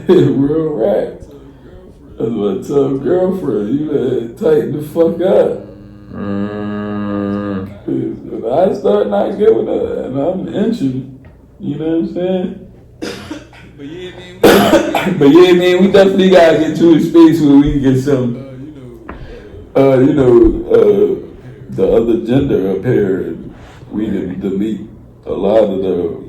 saying? Real rat. That's what I tell girlfriend, you better tighten the fuck up. When I start not giving up, and I'm inching, you know what I'm saying? But yeah, man, we definitely gotta get to a space where we can get some, the other gender up here, and we can delete a lot of the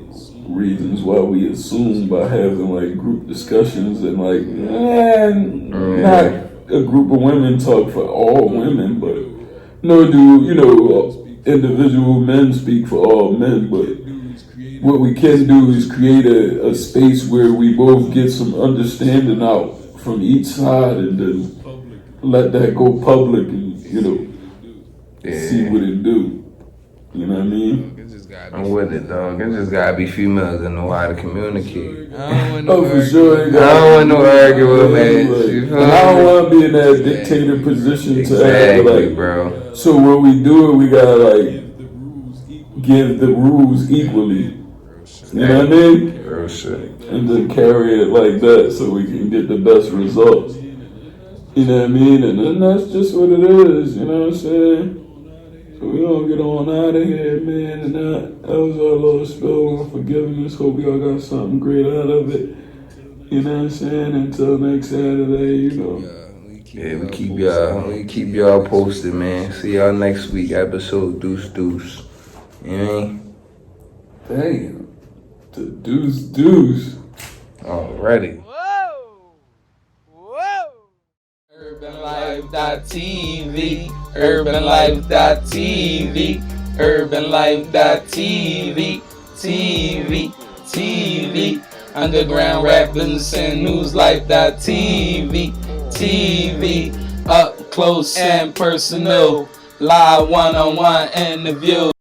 reasons why we assume by having like group discussions and like, not a group of women talk for all women, but nor do, individual men speak for all men, but what we can do is create a space where we both get some understanding out from each side and then let that go public and, see what it do. You know what I mean? I'm with it, dog. It just gotta be females that know how to communicate. For sure. I don't want no argument, man. And I don't want to be in that dictator position to act like, bro. So when we do it, we gotta like give the rules equally. You know what I mean? Real shit. And then carry it like that so we can get the best results. You know what I mean? And then that's just what it is, you know what I'm saying? So we gonna get on out of here, man. And that was our little spill on forgiveness. Hope y'all got something great out of it. You know what I'm saying? Until next Saturday, Yeah, we keep y'all posted, man. See y'all next week, episode Deuce Deuce. You know what I mean? Damn. The deuce. Already. Whoa. UrbanLife.tv. UrbanLife.tv. UrbanLife.tv. TV. Underground rappers and newslife.tv. TV. Up close and personal. Live one-on-one interview.